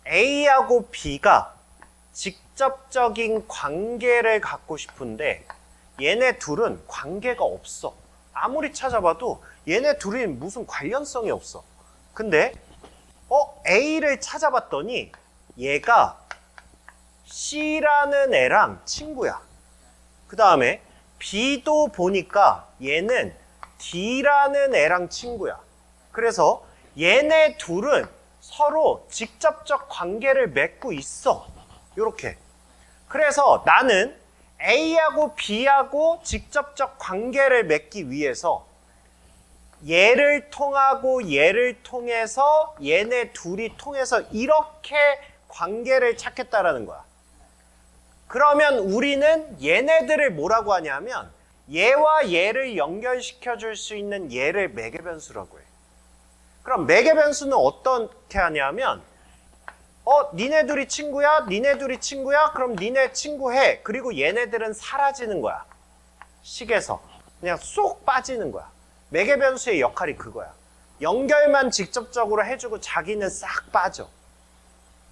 [SPEAKER 1] A하고 B가 직접적인 관계를 갖고 싶은데 얘네 둘은 관계가 없어. 아무리 찾아봐도 얘네 둘이 무슨 관련성이 없어. 근데 A를 찾아봤더니 얘가 C라는 애랑 친구야. 그 다음에 B도 보니까 얘는 D라는 애랑 친구야. 그래서 얘네 둘은 서로 직접적 관계를 맺고 있어. 요렇게. 그래서 나는 A하고 B하고 직접적 관계를 맺기 위해서 얘를 통하고 얘를 통해서 얘네 둘이 통해서 이렇게 관계를 찾겠다라는 거야. 그러면 우리는 얘네들을 뭐라고 하냐면 얘와 얘를 연결시켜 줄 수 있는 얘를 매개변수라고 해. 그럼 매개변수는 어떻게 하냐면 니네 둘이 친구야? 니네 둘이 친구야? 그럼 니네 친구해. 그리고 얘네들은 사라지는 거야. 식에서. 그냥 쏙 빠지는 거야. 매개변수의 역할이 그거야. 연결만 직접적으로 해주고 자기는 싹 빠져.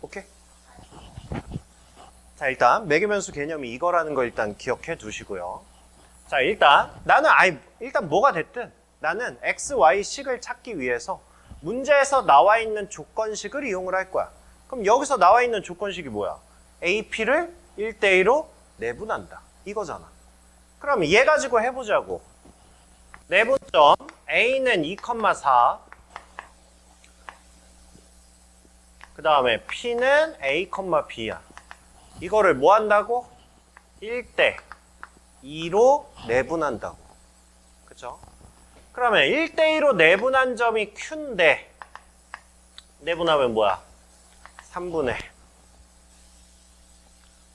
[SPEAKER 1] 오케이? 자, 일단 매개변수 개념이 이거라는 거 일단 기억해 두시고요. 자, 일단 나는 일단 뭐가 됐든 나는 x, y 식을 찾기 위해서 문제에서 나와 있는 조건식을 이용을 할 거야. 그럼 여기서 나와 있는 조건식이 뭐야? AP를 1대1로 내분한다. 이거잖아. 그럼 얘 가지고 해보자고. 내분점 A는 2,4 그 다음에 P는 A, B야. 이거를 뭐 한다고? 1대2로 내분한다고. 그쵸? 그러면 1대2로 내분한 점이 Q인데 내분하면 뭐야? 3분의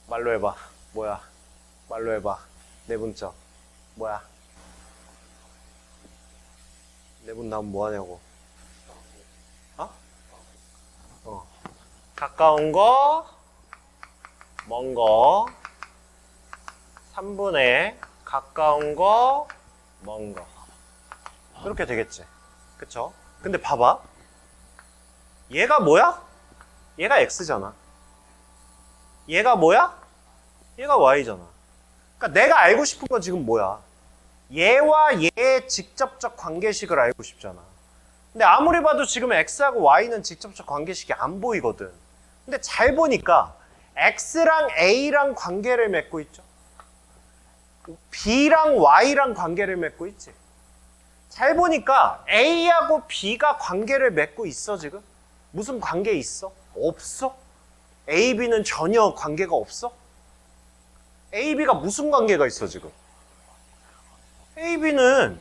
[SPEAKER 1] 말로 해봐. 뭐야? 말로 해봐. 내분점 뭐야? 내분 나오면 뭐하냐고. 가까운 거, 먼 거, 3분의 가까운 거, 먼 거. 이렇게 되겠지. 그쵸? 근데 봐봐. 얘가 뭐야? 얘가 X잖아. 얘가 뭐야? 얘가 Y잖아. 그러니까 내가 알고 싶은 건 지금 뭐야? 얘와 얘의 직접적 관계식을 알고 싶잖아. 근데 아무리 봐도 지금 X하고 Y는 직접적 관계식이 안 보이거든. 근데 잘 보니까 X랑 A랑 관계를 맺고 있죠. B랑 Y랑 관계를 맺고 있지. 잘 보니까 A하고 B가 관계를 맺고 있어 지금? 무슨 관계 있어? 없어? A, B는 전혀 관계가 없어? A, B가 무슨 관계가 있어 지금? A, B는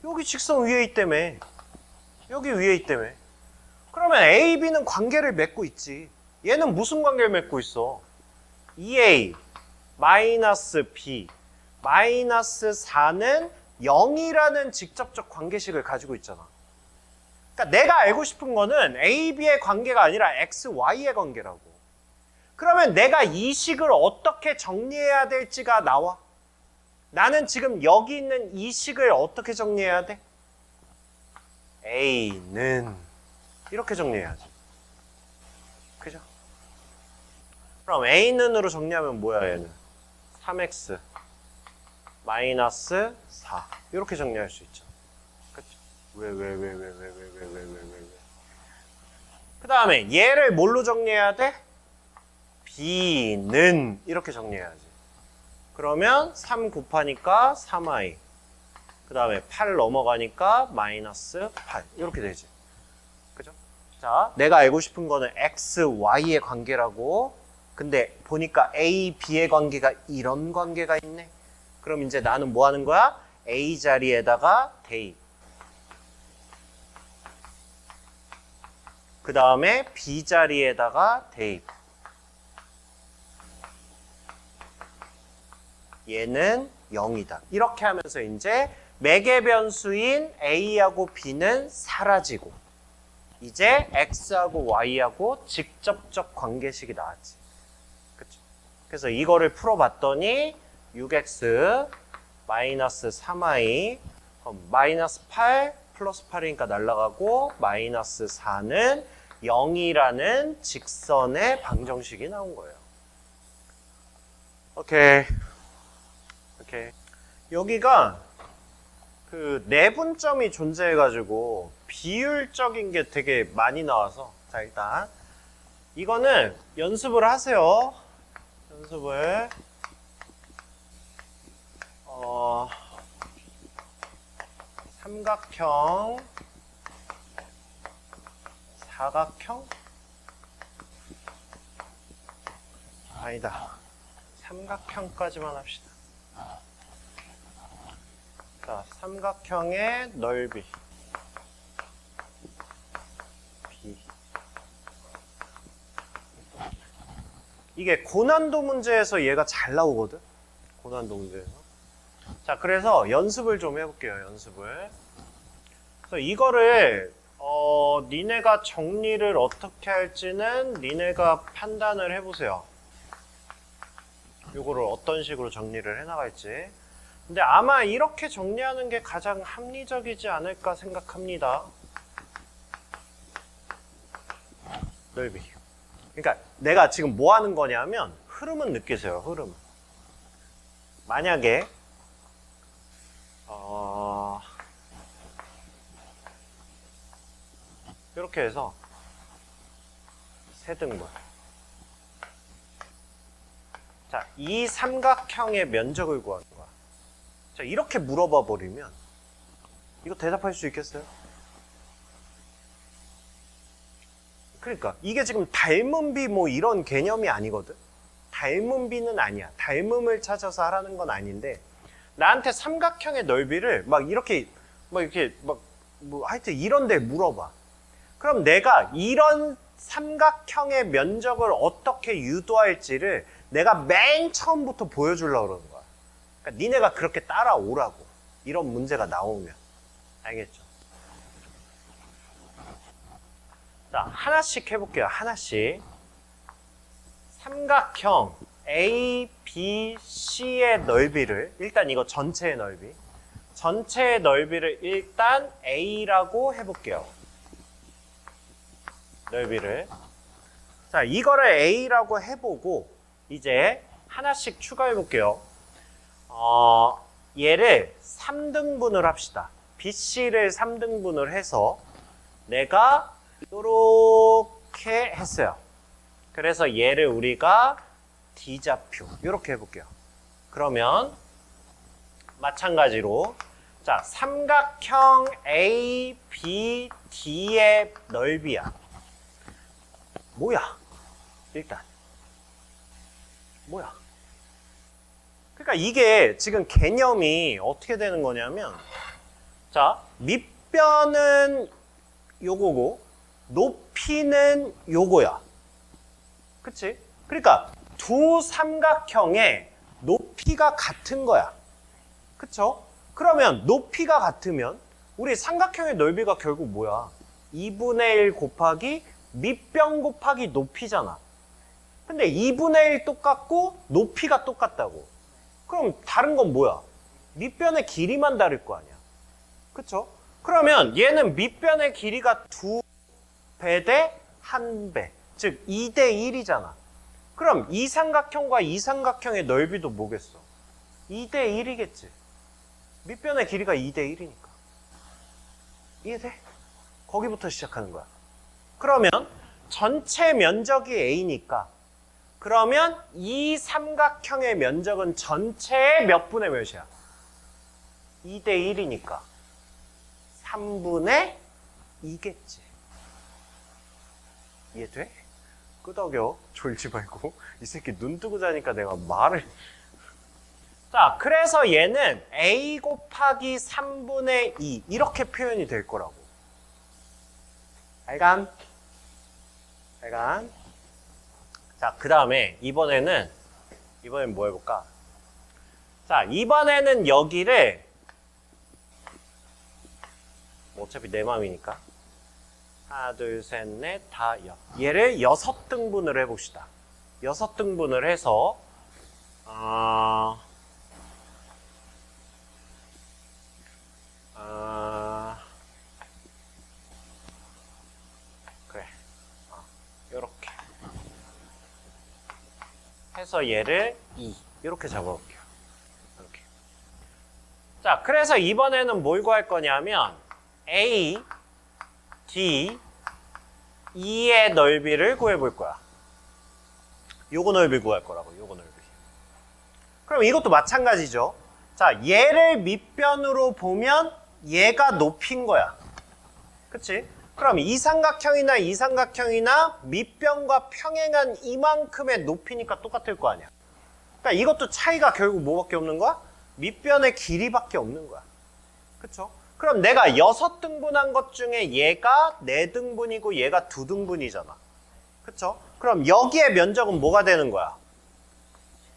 [SPEAKER 1] 여기 직선 위에 있다며. 여기 위에 있다며. 그러면 A, B는 관계를 맺고 있지. 얘는 무슨 관계를 맺고 있어? 2A 마이너스 B 마이너스 4는 0이라는 직접적 관계식을 가지고 있잖아. 그러니까 내가 알고 싶은 거는 A, B의 관계가 아니라 X, Y의 관계라고. 그러면 내가 이 식을 어떻게 정리해야 될지가 나와. 나는 지금 여기 있는 이 식을 어떻게 정리해야 돼? A는 이렇게 정리해야지. 그죠? 그럼 A는으로 정리하면 뭐야 얘는? 3X 마이너스 4 이렇게 정리할 수 있죠. 그쵸? 왜? 그 다음에 얘를 뭘로 정리해야 돼? B는 이렇게 정리해야지. 그러면 3 곱하니까 3i 그 다음에 8 넘어가니까 마이너스 8 이렇게 되지. 그죠? 자, 내가 알고 싶은 거는 X, Y의 관계라고. 근데 보니까 A, B의 관계가 이런 관계가 있네. 그럼 이제 나는 뭐 하는 거야? A 자리에다가 대입. 그 다음에 B 자리에다가 대입. 얘는 0이다. 이렇게 하면서 이제 매개 변수인 A하고 B는 사라지고 이제 X하고 Y하고 직접적 관계식이 나왔지. 그쵸? 그래서 이거를 풀어봤더니 6X 마이너스 3i 마이너스 8 플러스 8이니까 날아가고 마이너스 4는 0이라는 직선의 방정식이 나온 거예요. 오케이. 여기가 그 내분점이 존재해가지고 비율적인 게 되게 많이 나와서 자 일단 이거는 연습을 하세요. 연습을 삼각형 사각형 아니다 삼각형까지만 합시다. 자, 삼각형의 넓이 B 이게 고난도 문제에서 얘가 잘 나오거든. 고난도 문제에서. 자, 그래서 연습을 좀 해볼게요. 연습을. 그래서 이거를 니네가 정리를 어떻게 할지는 니네가 판단을 해보세요. 이거를 어떤 식으로 정리를 해나갈지. 근데 아마 이렇게 정리하는 게 가장 합리적이지 않을까 생각합니다. 넓이. 그러니까 내가 지금 뭐 하는 거냐면 흐름은 느끼세요. 흐름. 만약에 이렇게 해서 세등분. 자, 이 삼각형의 면적을 구하는 거야. 자, 이렇게 물어봐 버리면 이거 대답할 수 있겠어요? 그러니까 이게 지금 닮은 비 뭐 이런 개념이 아니거든. 닮은 비는 아니야. 닮음을 찾아서 하라는 건 아닌데 나한테 삼각형의 넓이를 막 이렇게 뭐 하여튼 이런 데 물어봐. 그럼 내가 이런 삼각형의 면적을 어떻게 유도할지를 내가 맨 처음부터 보여주려고 그러는 거야. 그러니까 니네가 그렇게 따라오라고. 이런 문제가 나오면. 알겠죠? 자, 하나씩 해볼게요. 하나씩. 삼각형 A, B, C의 넓이를, 일단 이거 전체의 넓이. 전체의 넓이를 일단 A라고 해볼게요. 넓이를. 자, 이거를 A라고 해보고 이제 하나씩 추가해 볼게요. 얘를 3등분을 합시다. BC를 3등분을 해서 내가 이렇게 했어요. 그래서 얘를 우리가 D좌표 이렇게 해볼게요. 그러면 마찬가지로 자, 삼각형 A, B, D의 넓이야. 뭐야? 일단 뭐야? 그러니까 이게 지금 개념이 어떻게 되는 거냐면, 자, 밑변은 요거고 높이는 요거야. 그치? 그러니까 두 삼각형의 높이가 같은 거야. 그쵸? 그러면 높이가 같으면 우리 삼각형의 넓이가 결국 뭐야? 2분의 1 곱하기 밑변 곱하기 높이잖아. 근데 2분의 1 똑같고 높이가 똑같다고. 그럼 다른 건 뭐야? 밑변의 길이만 다를 거 아니야. 그쵸? 그러면 얘는 밑변의 길이가 2배 대 1배. 즉 2대 1이잖아. 그럼 이 삼각형과 이 삼각형의 넓이도 뭐겠어? 2대 1이겠지. 밑변의 길이가 2대 1이니까. 이해돼? 거기부터 시작하는 거야. 그러면 전체 면적이 A니까 그러면 이 삼각형의 면적은 전체의 몇 분의 몇이야? 2대 1이니까 3분의 2겠지. 이해돼? 끄덕여. 졸지 말고. 이 새끼 눈 뜨고 자니까 내가 말을. 자, 그래서 얘는 A 곱하기 3분의 2 이렇게 표현이 될 거라고. 알감? 알감? 자, 그 다음에 이번에는 뭐 해볼까? 자, 이번에는 여기를 뭐 어차피 내 맘이니까 하나, 둘, 셋, 넷, 다, 얘를 6등분을 해봅시다. 6등분을 해서 그래. 요렇게 해서 얘를 2 이렇게 잡아볼게요. 이렇게. 자, 그래서 이번에는 뭘 구할 거냐면 A, D, E의 넓이를 구해볼 거야. 요거 넓이 구할 거라고, 요거 넓이. 그럼 이것도 마찬가지죠. 자, 얘를 밑변으로 보면 얘가 높인 거야. 그치? 그럼 이 삼각형이나 이 삼각형이나 밑변과 평행한 이만큼의 높이니까 똑같을 거 아니야. 그러니까 이것도 차이가 결국 뭐밖에 없는 거야? 밑변의 길이밖에 없는 거야. 그쵸? 그럼 내가 6등분한 것 중에 얘가 4등분이고 얘가 2등분이잖아. 그쵸? 그럼 여기에 면적은 뭐가 되는 거야?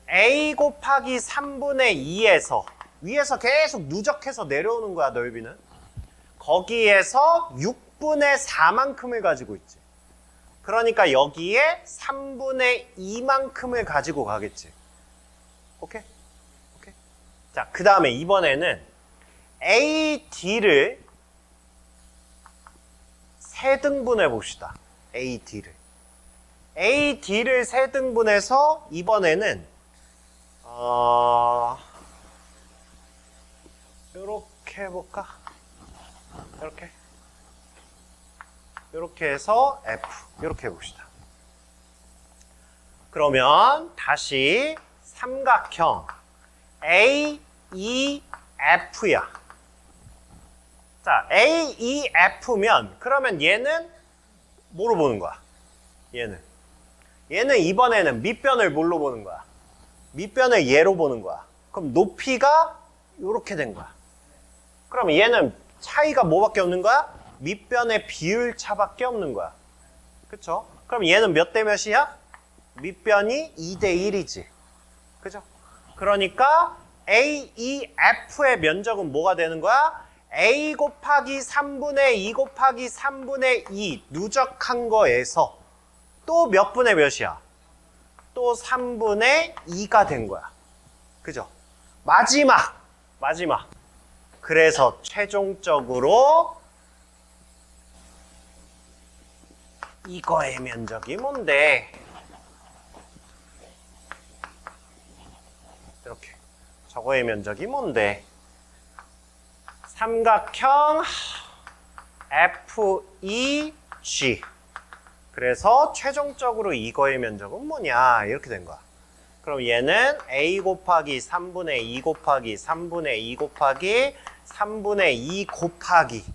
[SPEAKER 1] A 곱하기 3분의 2에서 위에서 계속 누적해서 내려오는 거야, 넓이는. 거기에서 6분의 4만큼을 가지고 있지. 그러니까 여기에 3분의 2만큼을 가지고 가겠지. 오케이? 오케이? 자, 그 다음에 이번에는 AD를 3등분해 봅시다. AD를. AD를 3등분해서 이번에는 이렇게 해볼까? 이렇게 해서 F 이렇게 해봅시다. 그러면 다시 삼각형 AEF야. 자, AEF면 그러면 얘는 뭐로 보는 거야? 얘는 이번에는 밑변을 뭘로 보는 거야? 밑변을 얘로 보는 거야. 그럼 높이가 이렇게 된 거야. 그럼 얘는 차이가 뭐밖에 없는 거야? 밑변의 비율 차밖에 없는 거야. 그쵸? 그럼 얘는 몇 대 몇이야? 밑변이 2대 1이지. 그죠? 그러니까 AEF의 면적은 뭐가 되는 거야? A 곱하기 3분의 2 곱하기 3분의 2 누적한 거에서 또 몇 분의 몇이야? 또 3분의 2가 된 거야. 그죠? 마지막. 그래서 최종적으로 이거의 면적이 뭔데? 이렇게. 저거의 면적이 뭔데? 삼각형 FEG. 그래서 최종적으로 이거의 면적은 뭐냐? 이렇게 된 거야. 그럼 얘는 A 곱하기 3분의 2 곱하기 3분의 2 곱하기 3분의 2 곱하기.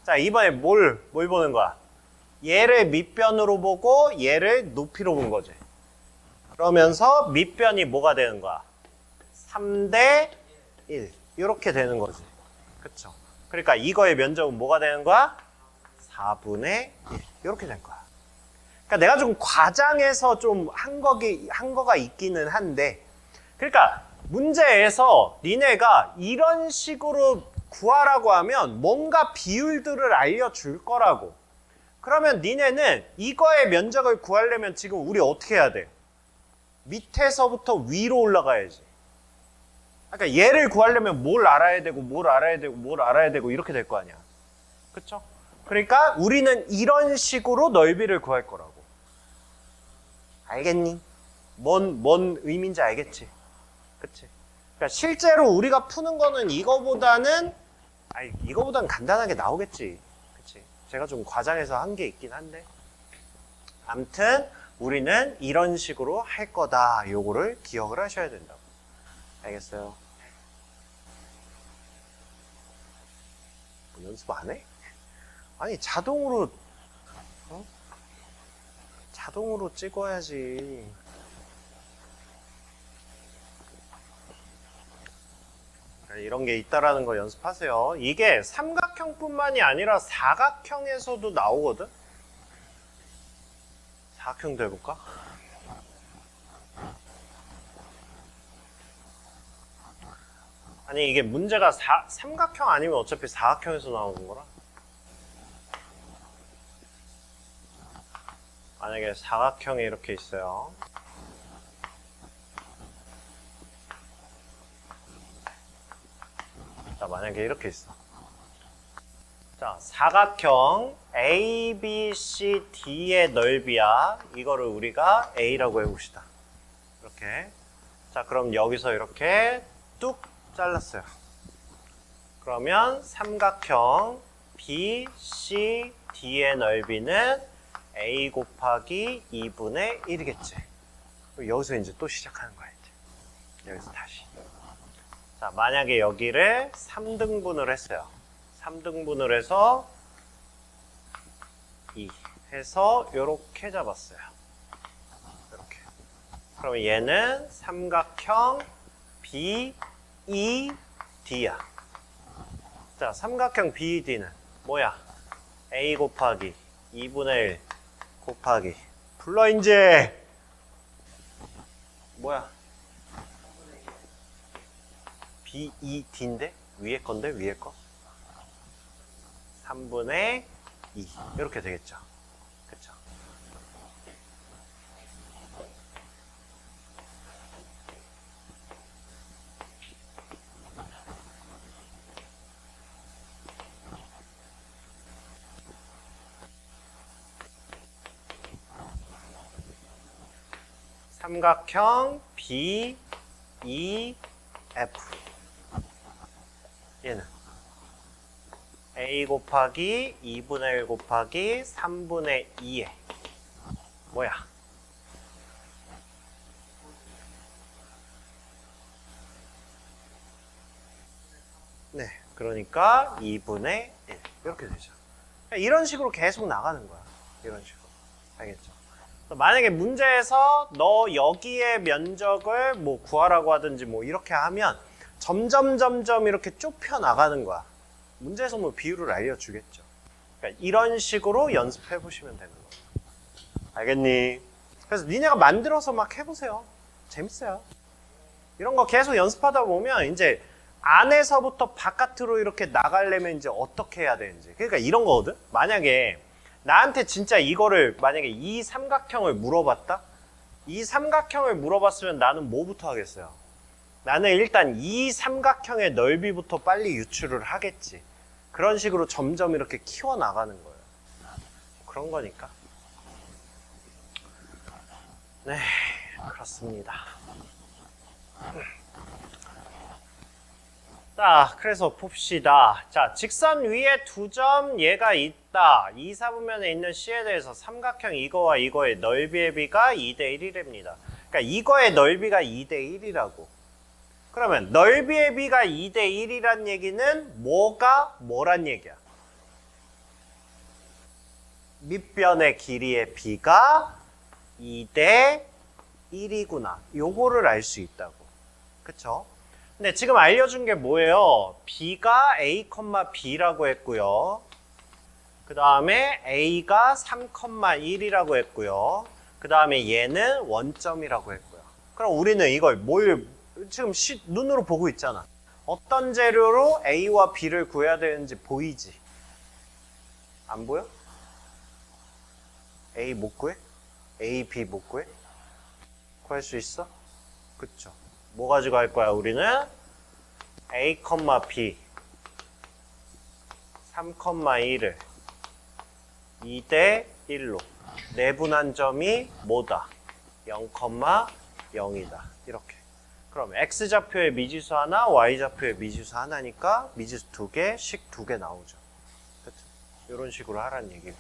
[SPEAKER 1] 자, 이번에 뭘 보는 거야? 얘를 밑변으로 보고 얘를 높이로 본 거지. 그러면서 밑변이 뭐가 되는 거야? 3대 1. 이렇게 되는 거지. 그쵸? 그러니까 이거의 면적은 뭐가 되는 거야? 4분의 1. 이렇게 된 거야. 그러니까 내가 좀 과장해서 좀 한 거가 있기는 한데, 그러니까 문제에서 니네가 이런 식으로 구하라고 하면 뭔가 비율들을 알려줄 거라고. 그러면 니네는 이거의 면적을 구하려면 지금 우리 어떻게 해야 돼? 밑에서부터 위로 올라가야지. 그러니까 얘를 구하려면 뭘 알아야 되고 뭘 알아야 되고 뭘 알아야 되고 이렇게 될 거 아니야. 그쵸? 그러니까 우리는 이런 식으로 넓이를 구할 거라고. 알겠니? 뭔 의미인지 알겠지? 그치? 그러니까 실제로 우리가 푸는 거는 이거보다는 간단하게 나오겠지. 그치? 제가 좀 과장해서 한 게 있긴 한데. 암튼 우리는 이런 식으로 할 거다. 요거를 기억을 하셔야 된다고. 알겠어요? 뭐 연습 안 해? 아니 자동으로 찍어야지. 이런 게 있다라는 거 연습하세요. 이게 삼각형뿐만이 아니라 사각형에서도 나오거든. 사각형도 해볼까? 아니 이게 문제가 삼각형 아니면 어차피 사각형에서 나오는 거라. 만약에 사각형이 이렇게 있어요. 자, 만약에 이렇게 있어. 자, 사각형 ABCD의 넓이야. 이거를 우리가 A라고 해봅시다. 이렇게. 자, 그럼 여기서 이렇게 뚝 잘랐어요. 그러면 삼각형 BCD의 넓이는 A 곱하기 2분의 1이겠지. 여기서 이제 또 시작하는 거야, 이제. 여기서 다시. 자, 만약에 여기를 3등분을 했어요. 3등분을 해서 2 해서 이렇게 잡았어요. 이렇게. 그럼 얘는 삼각형 BED야. 자, 삼각형 BED는 뭐야? A 곱하기 2분의 1 곱하기 불러 이제 뭐야? BED인데? 위에 건데? 위에 거? 3분의 2 이렇게 되겠죠. 그쵸? 삼각형 BEF 얘는 A 곱하기 2분의 1 곱하기 3분의 2에 뭐야? 네, 그러니까 2분의 1 이렇게 되죠. 이런 식으로 계속 나가는 거야. 이런 식으로. 알겠죠? 만약에 문제에서 너 여기에 면적을 뭐 구하라고 하든지 뭐 이렇게 하면 점점 이렇게 좁혀 나가는 거야. 문제에서 뭐 비율을 알려주겠죠. 그러니까 이런 식으로 연습해 보시면 되는 거예요. 알겠니? 그래서 니네가 만들어서 막 해보세요. 재밌어요. 이런 거 계속 연습하다 보면 이제 안에서부터 바깥으로 이렇게 나가려면 이제 어떻게 해야 되는지. 그러니까 이런 거거든. 만약에 나한테 진짜 이거를 만약에 이 삼각형을 물어봤다? 이 삼각형을 물어봤으면 나는 뭐부터 하겠어요? 나는 일단 이 삼각형의 넓이부터 빨리 유추를 하겠지. 그런 식으로 점점 이렇게 키워나가는 거예요. 그런 거니까. 네, 그렇습니다. 자, 그래서 봅시다. 자, 직선 위에 두 점 얘가 있다. 이 사분면에 있는 C에 대해서 삼각형 이거와 이거의 넓이의 비가 2대 1이랍니다. 그러니까 이거의 넓이가 2대 1이라고. 그러면 넓이의 비가 2대 1이란 얘기는 뭐란 얘기야? 밑변의 길이의 비가 2대 1이구나. 요거를 알 수 있다고. 그쵸? 근데 지금 알려준 게 뭐예요? B가 A, B라고 했고요. 그 다음에 A가 3,1이라고 했고요. 그 다음에 얘는 원점이라고 했고요. 그럼 우리는 이걸 지금 눈으로 보고 있잖아. 어떤 재료로 A와 B를 구해야 되는지 보이지? 안 보여? A 못 구해? A, B 못 구해? 구할 수 있어? 그쵸? 뭐 가지고 할 거야 우리는? A, B 3,1을 2대 1로 내분한 점이 뭐다? 0,0이다. 이렇게. 그럼 X좌표의 미지수 하나, Y좌표의 미지수 하나니까 미지수 2개, 식 2개 나오죠. 그쵸? 이런 식으로 하라는 얘기고.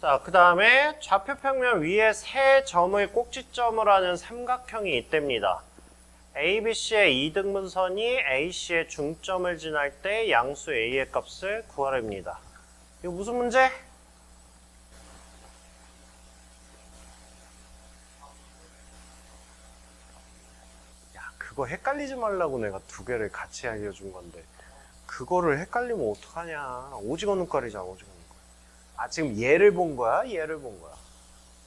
[SPEAKER 1] 자, 그 다음에 좌표평면 위에 세 점을 꼭지점으로 하는 삼각형이 있답니다. ABC의 이등분선이 AC의 중점을 지날 때 양수 A의 값을 구하랍니다. 이거 무슨 문제? 야, 그거 헷갈리지 말라고 내가 두 개를 같이 알려준 건데 그거를 헷갈리면 어떡하냐. 오징어 눈깔이잖아, 오징어 눈깔. 아, 지금 얘를 본 거야? 얘를 본 거야?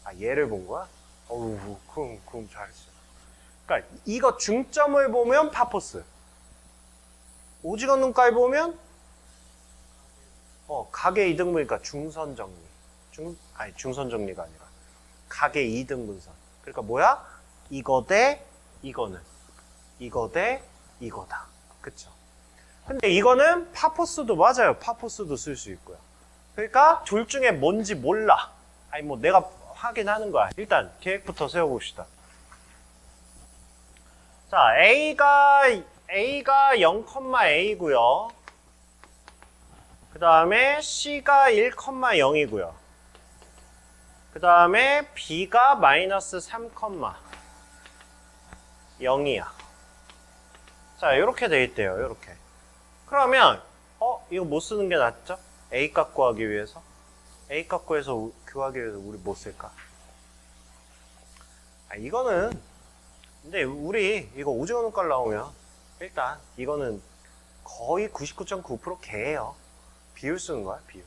[SPEAKER 1] 아, 얘를 본 거야? 어우, 그럼 잘했어. 그러니까 이거 중점을 보면 파포스. 오징어 눈깔 보면 각의 이등분이니까 중선 정리. 중선 정리가 아니라 각의 이등분선. 그러니까 뭐야? 이거 대 이거는 이거 대 이거다. 그쵸? 근데 이거는 파포스도 맞아요. 파포스도 쓸 수 있고요. 그러니까 둘 중에 뭔지 몰라. 아니 뭐 내가 확인하는 거야. 일단 계획부터 세워봅시다. 자, A가 0,A고요. 그 다음에 C가 1,0이고요. 그 다음에 B가 마이너스 3,0이야. 자, 이렇게 돼 있대요. 이렇게. 그러면 이거 못 쓰는 게 낫죠? A 값 구하기 위해서. A 값 구하기 위해서 우리 뭐 쓸까? 이거는 근데 우리 이거 오징어 눈깔 나오면 일단 이거는 거의 99.9% 개예요. 비율 쓰는 거야, 비율.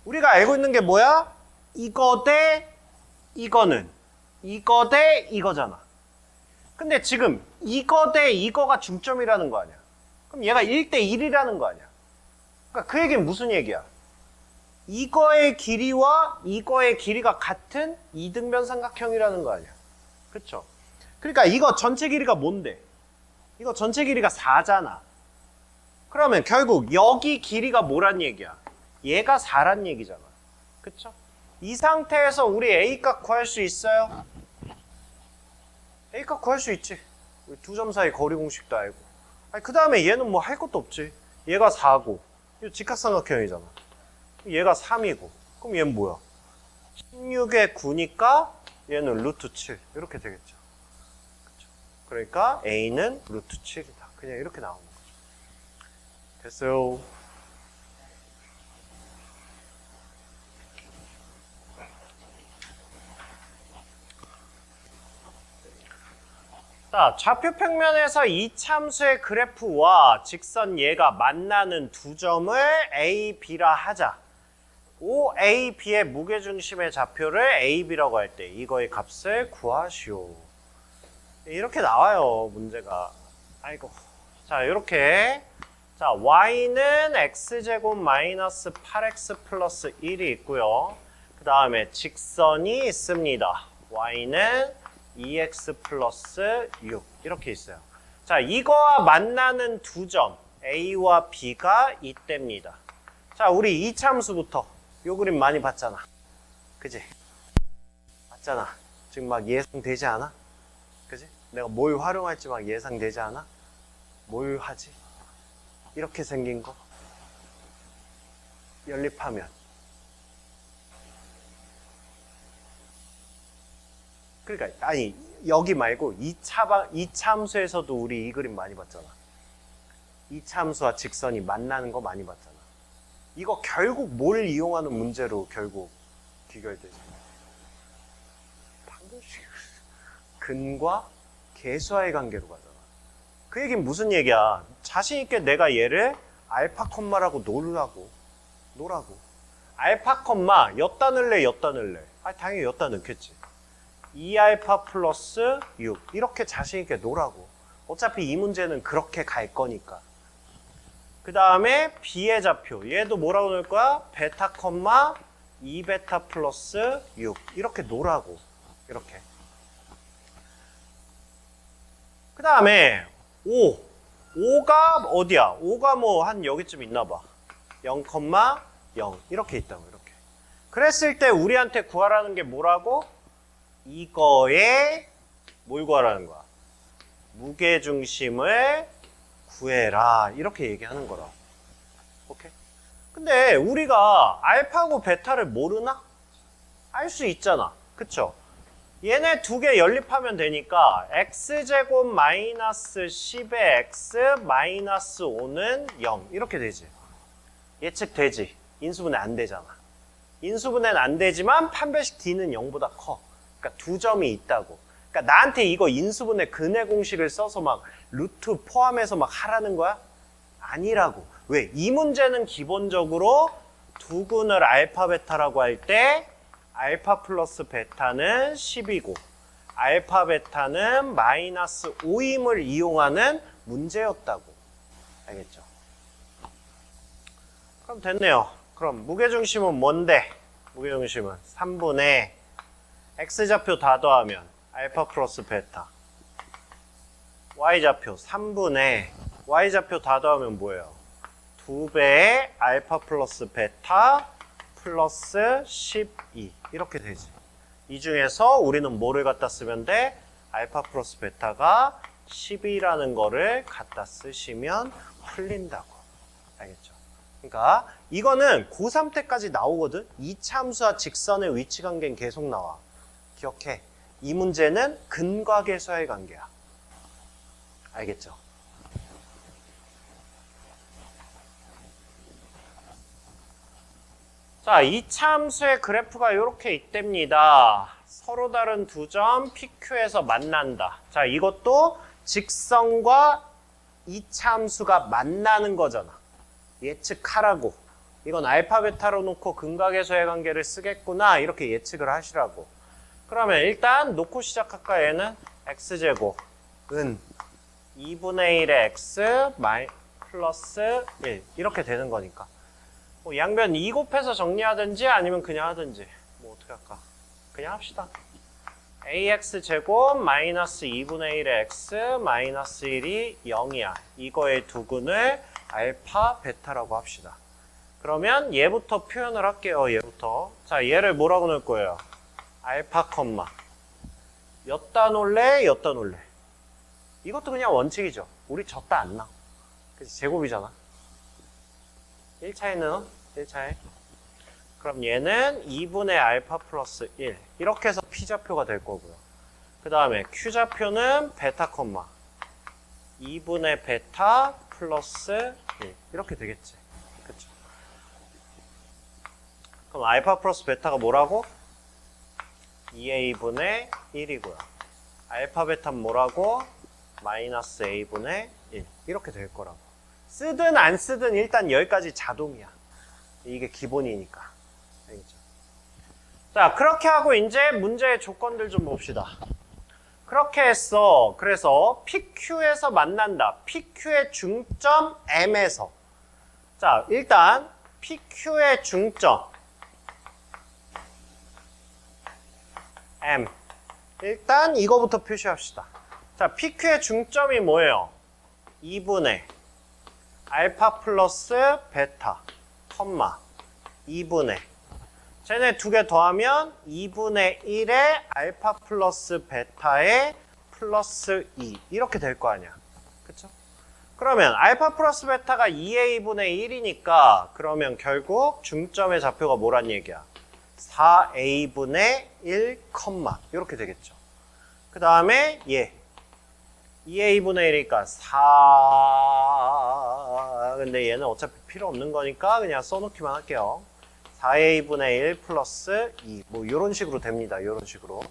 [SPEAKER 1] 우리가 알고 있는 게 뭐야? 이거 대 이거는 이거 대 이거잖아. 근데 지금 이거 대 이거가 중점이라는 거 아니야. 그럼 얘가 1대 1이라는 거 아니야. 그러니까 그 얘기는 무슨 얘기야? 이거의 길이와 이거의 길이가 같은 이등변 삼각형이라는 거 아니야. 그쵸? 그러니까 이거 전체 길이가 뭔데? 이거 전체 길이가 4잖아. 그러면 결국 여기 길이가 뭐란 얘기야? 얘가 4란 얘기잖아. 그쵸? 이 상태에서 우리 A값 구할 수 있어요? A값 구할 수 있지. 두 점 사이 거리 공식도 알고. 그 다음에 얘는 뭐 할 것도 없지. 얘가 4고 이거 직각삼각형이잖아. 얘가 3이고 그럼 얘는 뭐야? 16에 9니까 얘는 루트 7 이렇게 되겠죠. 그쵸? 그러니까 A는 루트 7이다. 그냥 이렇게 나오는 거죠. 됐어요. 자, 좌표 평면에서 이참수의 그래프와 직선 얘가 만나는 두 점을 A, B라 하자. O, A, B의 무게중심의 좌표를 A, B라고 할 때 이거의 값을 구하시오. 이렇게 나와요, 문제가. 아이고. 자, 이렇게. 자, Y는 X제곱 마이너스 8X 플러스 1이 있고요. 그 다음에 직선이 있습니다. Y는 2X 플러스 6 이렇게 있어요. 자, 이거와 만나는 두 점 A와 B가 이때입니다. 자, 우리 이참수부터 요 그림 많이 봤잖아. 그지? 봤잖아. 지금 막 예상되지 않아? 그지? 내가 뭘 활용할지 막 예상되지 않아? 뭘 하지? 이렇게 생긴 거 연립하면 그러니까 아니 여기 말고 이참수에서도 우리 이 그림 많이 봤잖아. 이참수와 직선이 만나는 거 많이 봤잖아. 이거 결국 뭘 이용하는 문제로 결국 귀결되지? 방정식 근과 계수와의 관계로 가잖아. 그 얘기는 무슨 얘기야? 자신 있게 내가 얘를 알파 콤마라고 노라고. 알파 콤마 엿다 넣을래? 아, 당연히 엿다 넣겠지. 2알파 플러스 6 이렇게 자신 있게 놓으라고. 어차피 이 문제는 그렇게 갈 거니까. 그 다음에 B의 좌표 얘도 뭐라고 넣을 거야? 베타 콤마 2베타 플러스 6 이렇게 놓으라고. 이렇게. 그 다음에 5가 어디야? 5가 뭐 한 여기쯤 있나 봐. 0,0 이렇게 있다고. 이렇게. 그랬을 때 우리한테 구하라는 게 뭐라고? 이거에 뭘 구하라는 거야? 무게중심을 구해라. 이렇게 얘기하는 거라. 오케이? 근데 우리가 알파고 베타를 모르나? 알 수 있잖아. 그쵸? 얘네 두 개 연립하면 되니까 x제곱 마이너스 10의 x 마이너스 5는 0 이렇게 되지. 예측되지. 인수분해 안 되잖아. 인수분해는 안 되지만 판별식 d는 0보다 커. 그러니까 두 점이 있다고. 그러니까 나한테 이거 인수분해 근해 공식을 써서 막 루트 포함해서 막 하라는 거야? 아니라고. 왜? 이 문제는 기본적으로 두 근을 알파 베타라고 할 때 알파 플러스 베타는 10이고 알파 베타는 마이너스 5임을 이용하는 문제였다고. 알겠죠? 그럼 됐네요. 그럼 무게중심은 뭔데? 무게중심은 3분의 x좌표 다 더하면 알파 플러스 베타 y좌표 3분의 y좌표 다 더하면 뭐예요? 2배의 알파 플러스 베타 플러스 12 이렇게 되지. 이 중에서 우리는 뭐를 갖다 쓰면 돼? 알파 플러스 베타가 12라는 거를 갖다 쓰시면 풀린다고. 알겠죠? 그러니까 이거는 고3 때까지 나오거든. 이참수와 직선의 위치 관계는 계속 나와. 기억해. 이 문제는 근과 계수와의 관계야. 알겠죠? 자, 이참수의 그래프가 이렇게 있답니다. 서로 다른 두 점 PQ에서 만난다. 자, 이것도 직선과 이참수가 만나는 거잖아. 예측하라고. 이건 알파 베타로 놓고 근과 계수와의 관계를 쓰겠구나. 이렇게 예측을 하시라고. 그러면 일단 놓고 시작할까? 얘는 x제곱은 2분의 1의 x 플러스 1 이렇게 되는 거니까 뭐 양변 2 곱해서 정리하든지 아니면 그냥 하든지 뭐 어떻게 할까? 그냥 합시다. ax제곱 마이너스 2분의 1의 x 마이너스 1이 0이야. 이거의 두근을 알파 베타라고 합시다. 그러면 얘부터 표현을 할게요. 얘부터. 자, 얘를 뭐라고 넣을 거예요? 알파 콤마 엿다 놓을래? 엿다 놓을래? 이것도 그냥 원칙이죠. 우리 졌다 안 나. 그치? 제곱이잖아. 1차에는 1차에 그럼 얘는 2분의 알파 플러스 1 이렇게 해서 P좌표가 될 거고요. 그 다음에 Q좌표는 베타 콤마 2분의 베타 플러스 1 이렇게 되겠지. 그쵸? 그럼 알파 플러스 베타가 뭐라고? 2A분의 1이고요. 알파 베타는 뭐라고? 마이너스 a분의 1 이렇게 될 거라고. 쓰든 안 쓰든 일단 여기까지 자동이야. 이게 기본이니까. 알겠죠? 자, 그렇게 하고 이제 문제의 조건들 좀 봅시다. 그렇게 했어. 그래서 PQ에서 만난다. PQ의 중점 M에서. 자, 일단 PQ의 중점 M. 일단 이거부터 표시합시다. 자, PQ의 중점이 뭐예요? 2분의 알파 플러스 베타, 컴마 2분의 쟤네 두 개 더하면 2분의 1의 알파 플러스 베타의 플러스 2 이렇게 될 거 아니야. 그쵸? 그러면 알파 플러스 베타가 2a분의 1이니까 그러면 결국 중점의 좌표가 뭐란 얘기야? 4a분의 1, 이렇게 되겠죠. 그 다음에 얘 2a분의 1이니까 4 근데 얘는 어차피 필요 없는 거니까 그냥 써놓기만 할게요. 4a분의 1 플러스 2 뭐 이런 식으로 됩니다. 이런 식으로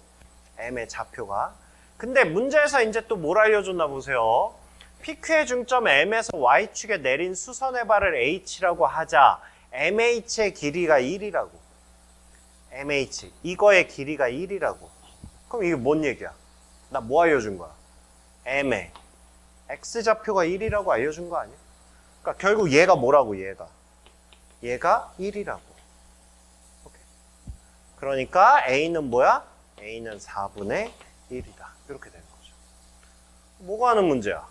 [SPEAKER 1] m의 좌표가. 근데 문제에서 이제 또 뭘 알려줬나 보세요. PQ의 중점 M에서 Y축에 내린 수선의 발을 H라고 하자. MH의 길이가 1이라고. MH. 이거의 길이가 1이라고. 그럼 이게 뭔 얘기야? 나 뭐 알려준 거야? M의 X좌표가 1이라고 알려준 거 아니야? 그러니까 결국 얘가 뭐라고 얘가 1이라고. 오케이. 그러니까 A는 뭐야? A는 4분의 1이다. 이렇게 되는 거죠. 뭐가 하는 문제야?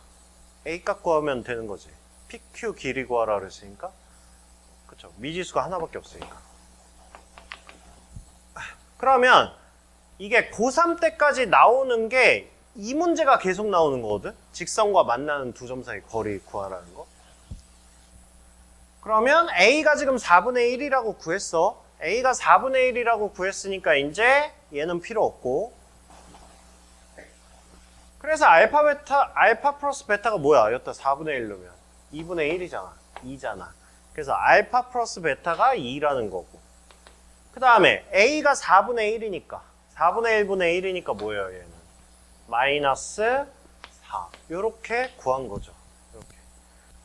[SPEAKER 1] A 값 구하면 되는 거지. PQ 길이 구하라 그랬으니까. 그쵸. 미지수가 하나밖에 없으니까. 그러면 이게 고3 때까지 나오는 게 이 문제가 계속 나오는 거거든. 직선과 만나는 두 점 사이 거리 구하라는 거. 그러면 A가 지금 4분의 1이라고 구했어. A가 4분의 1이라고 구했으니까 이제 얘는 필요 없고. 그래서 알파 플러스 베타가 뭐야? 여기다 4분의 1 넣으면 2분의 1이잖아. 2잖아. 그래서 알파 플러스 베타가 2라는 거고. 그 다음에 A가 4분의 1이니까 4분의 1분의 1이니까 뭐예요? 얘는 마이너스 4 이렇게 구한 거죠. 이렇게.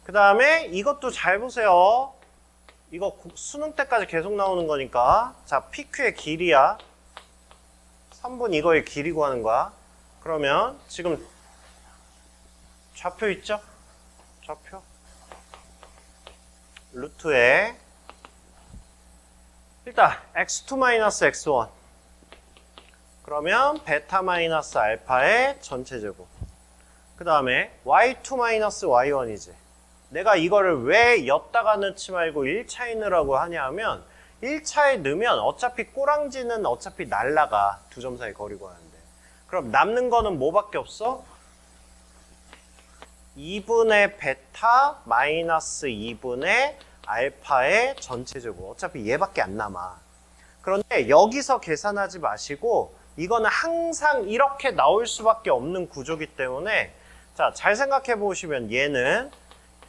[SPEAKER 1] 그 다음에 이것도 잘 보세요. 이거 수능 때까지 계속 나오는 거니까 자, PQ의 길이야. 3분 이거의 길이 구하는 거야. 그러면 지금 좌표 있죠? 좌표 루트에 일단 x2-x1 그러면 베타 마이너스 알파의 전체 제곱. 그 다음에 y2-y1이지. 내가 이거를 왜 였다가 넣지 말고 1차에 넣으라고 하냐면 1차에 넣으면 어차피 꼬랑지는 어차피 날라가. 두 점 사이 거리 구하는데. 그럼 남는 거는 뭐밖에 없어? 2분의 베타 마이너스 2분의 알파의 전체 제곱. 어차피 얘밖에 안 남아. 그런데 여기서 계산하지 마시고 이거는 항상 이렇게 나올 수밖에 없는 구조기 때문에 자, 잘 생각해 보시면 얘는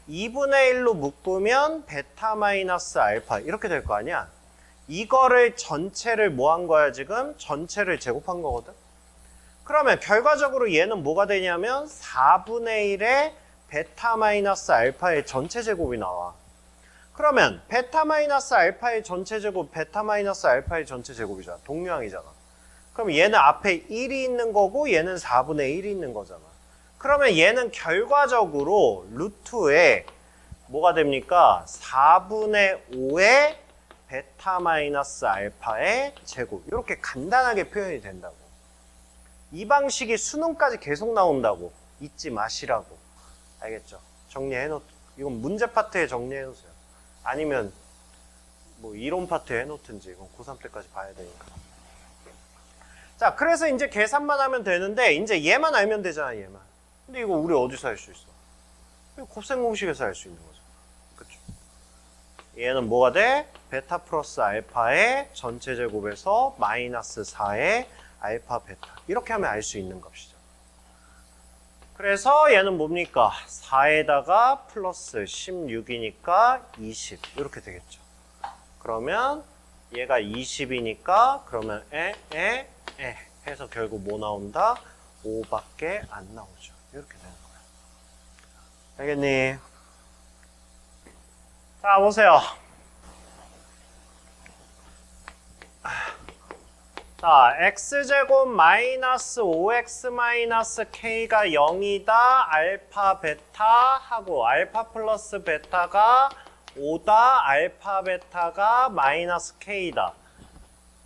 [SPEAKER 1] 2분의 1로 묶으면 베타 마이너스 알파 이렇게 될 거 아니야. 이거를 전체를 뭐 한 거야 지금? 전체를 제곱한 거거든. 그러면 결과적으로 얘는 뭐가 되냐면 4분의 1의 베타 마이너스 알파의 전체 제곱이 나와. 그러면 베타 마이너스 알파의 전체 제곱, 베타 마이너스 알파의 전체 제곱이잖아. 동류항이잖아. 그럼 얘는 앞에 1이 있는 거고 얘는 4분의 1이 있는 거잖아. 그러면 얘는 결과적으로 루트에 뭐가 됩니까? 4분의 5의 베타 마이너스 알파의 제곱. 이렇게 간단하게 표현이 된다고. 이 방식이 수능까지 계속 나온다고. 잊지 마시라고. 알겠죠? 이건 문제 파트에 정리해 놓으세요. 아니면 뭐 이론 파트에 해놓든지 이건 고3 때까지 봐야 되니까. 자, 그래서 이제 계산만 하면 되는데 이제 얘만 알면 되잖아, 얘만. 근데 이거 우리 어디서 할 수 있어? 이거 곱셈 공식에서 할 수 있는 거죠. 그쵸? 얘는 뭐가 돼? 베타 플러스 알파의 전체 제곱에서 마이너스 4의 알파 베타. 이렇게 하면 알 수 있는 값이죠. 그래서 얘는 뭡니까? 4에다가 플러스 16이니까 20 이렇게 되겠죠. 그러면 얘가 20이니까 그러면 해서 결국 뭐 나온다? 5밖에 안 나오죠. 이렇게 되는 거야. 알겠니? 자, 보세요. 자, x제곱 마이너스 5x 마이너스 k가 0이다. 알파 베타 하고 알파 플러스 베타가 5다. 알파 베타가 마이너스 k다.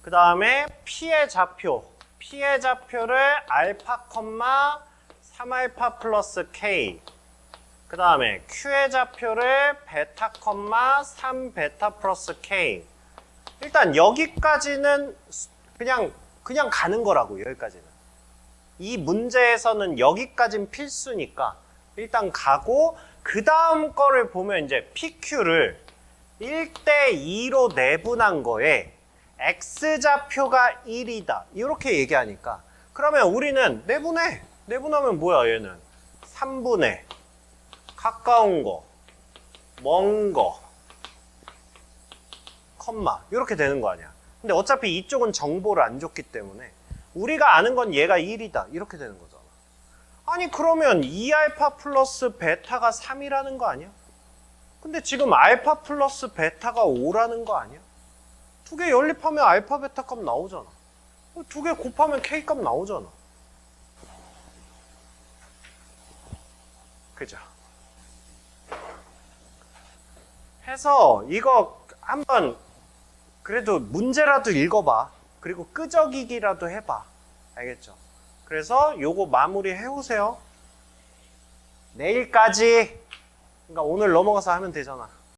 [SPEAKER 1] 그 다음에 p의 좌표를 알파, 3알파 플러스 k. 그 다음에 q의 좌표를 베타, 3베타 플러스 k. 일단 여기까지는 그냥 가는 거라고. 여기까지는. 이 문제에서는 여기까지는 필수니까 일단 가고, 그 다음 거를 보면 이제 PQ를 1대2로 내분한 거에 X좌표가 1이다. 이렇게 얘기하니까 그러면 우리는 내분하면 뭐야 얘는? 3분의 가까운 거, 먼 거, 컴마 이렇게 되는 거 아니야. 근데 어차피 이쪽은 정보를 안 줬기 때문에 우리가 아는 건 얘가 1이다. 이렇게 되는 거잖아. 아니 그러면 2알파 플러스 베타가 3이라는 거 아니야? 근데 지금 알파 플러스 베타가 5라는 거 아니야? 두 개 연립하면 알파 베타 값 나오잖아. 두 개 곱하면 k 값 나오잖아. 그죠? 해서 이거 한번 그래도 문제라도 읽어봐. 그리고 끄적이기라도 해봐. 알겠죠? 그래서 요거 마무리 해오세요. 내일까지. 그러니까 오늘 넘어가서 하면 되잖아.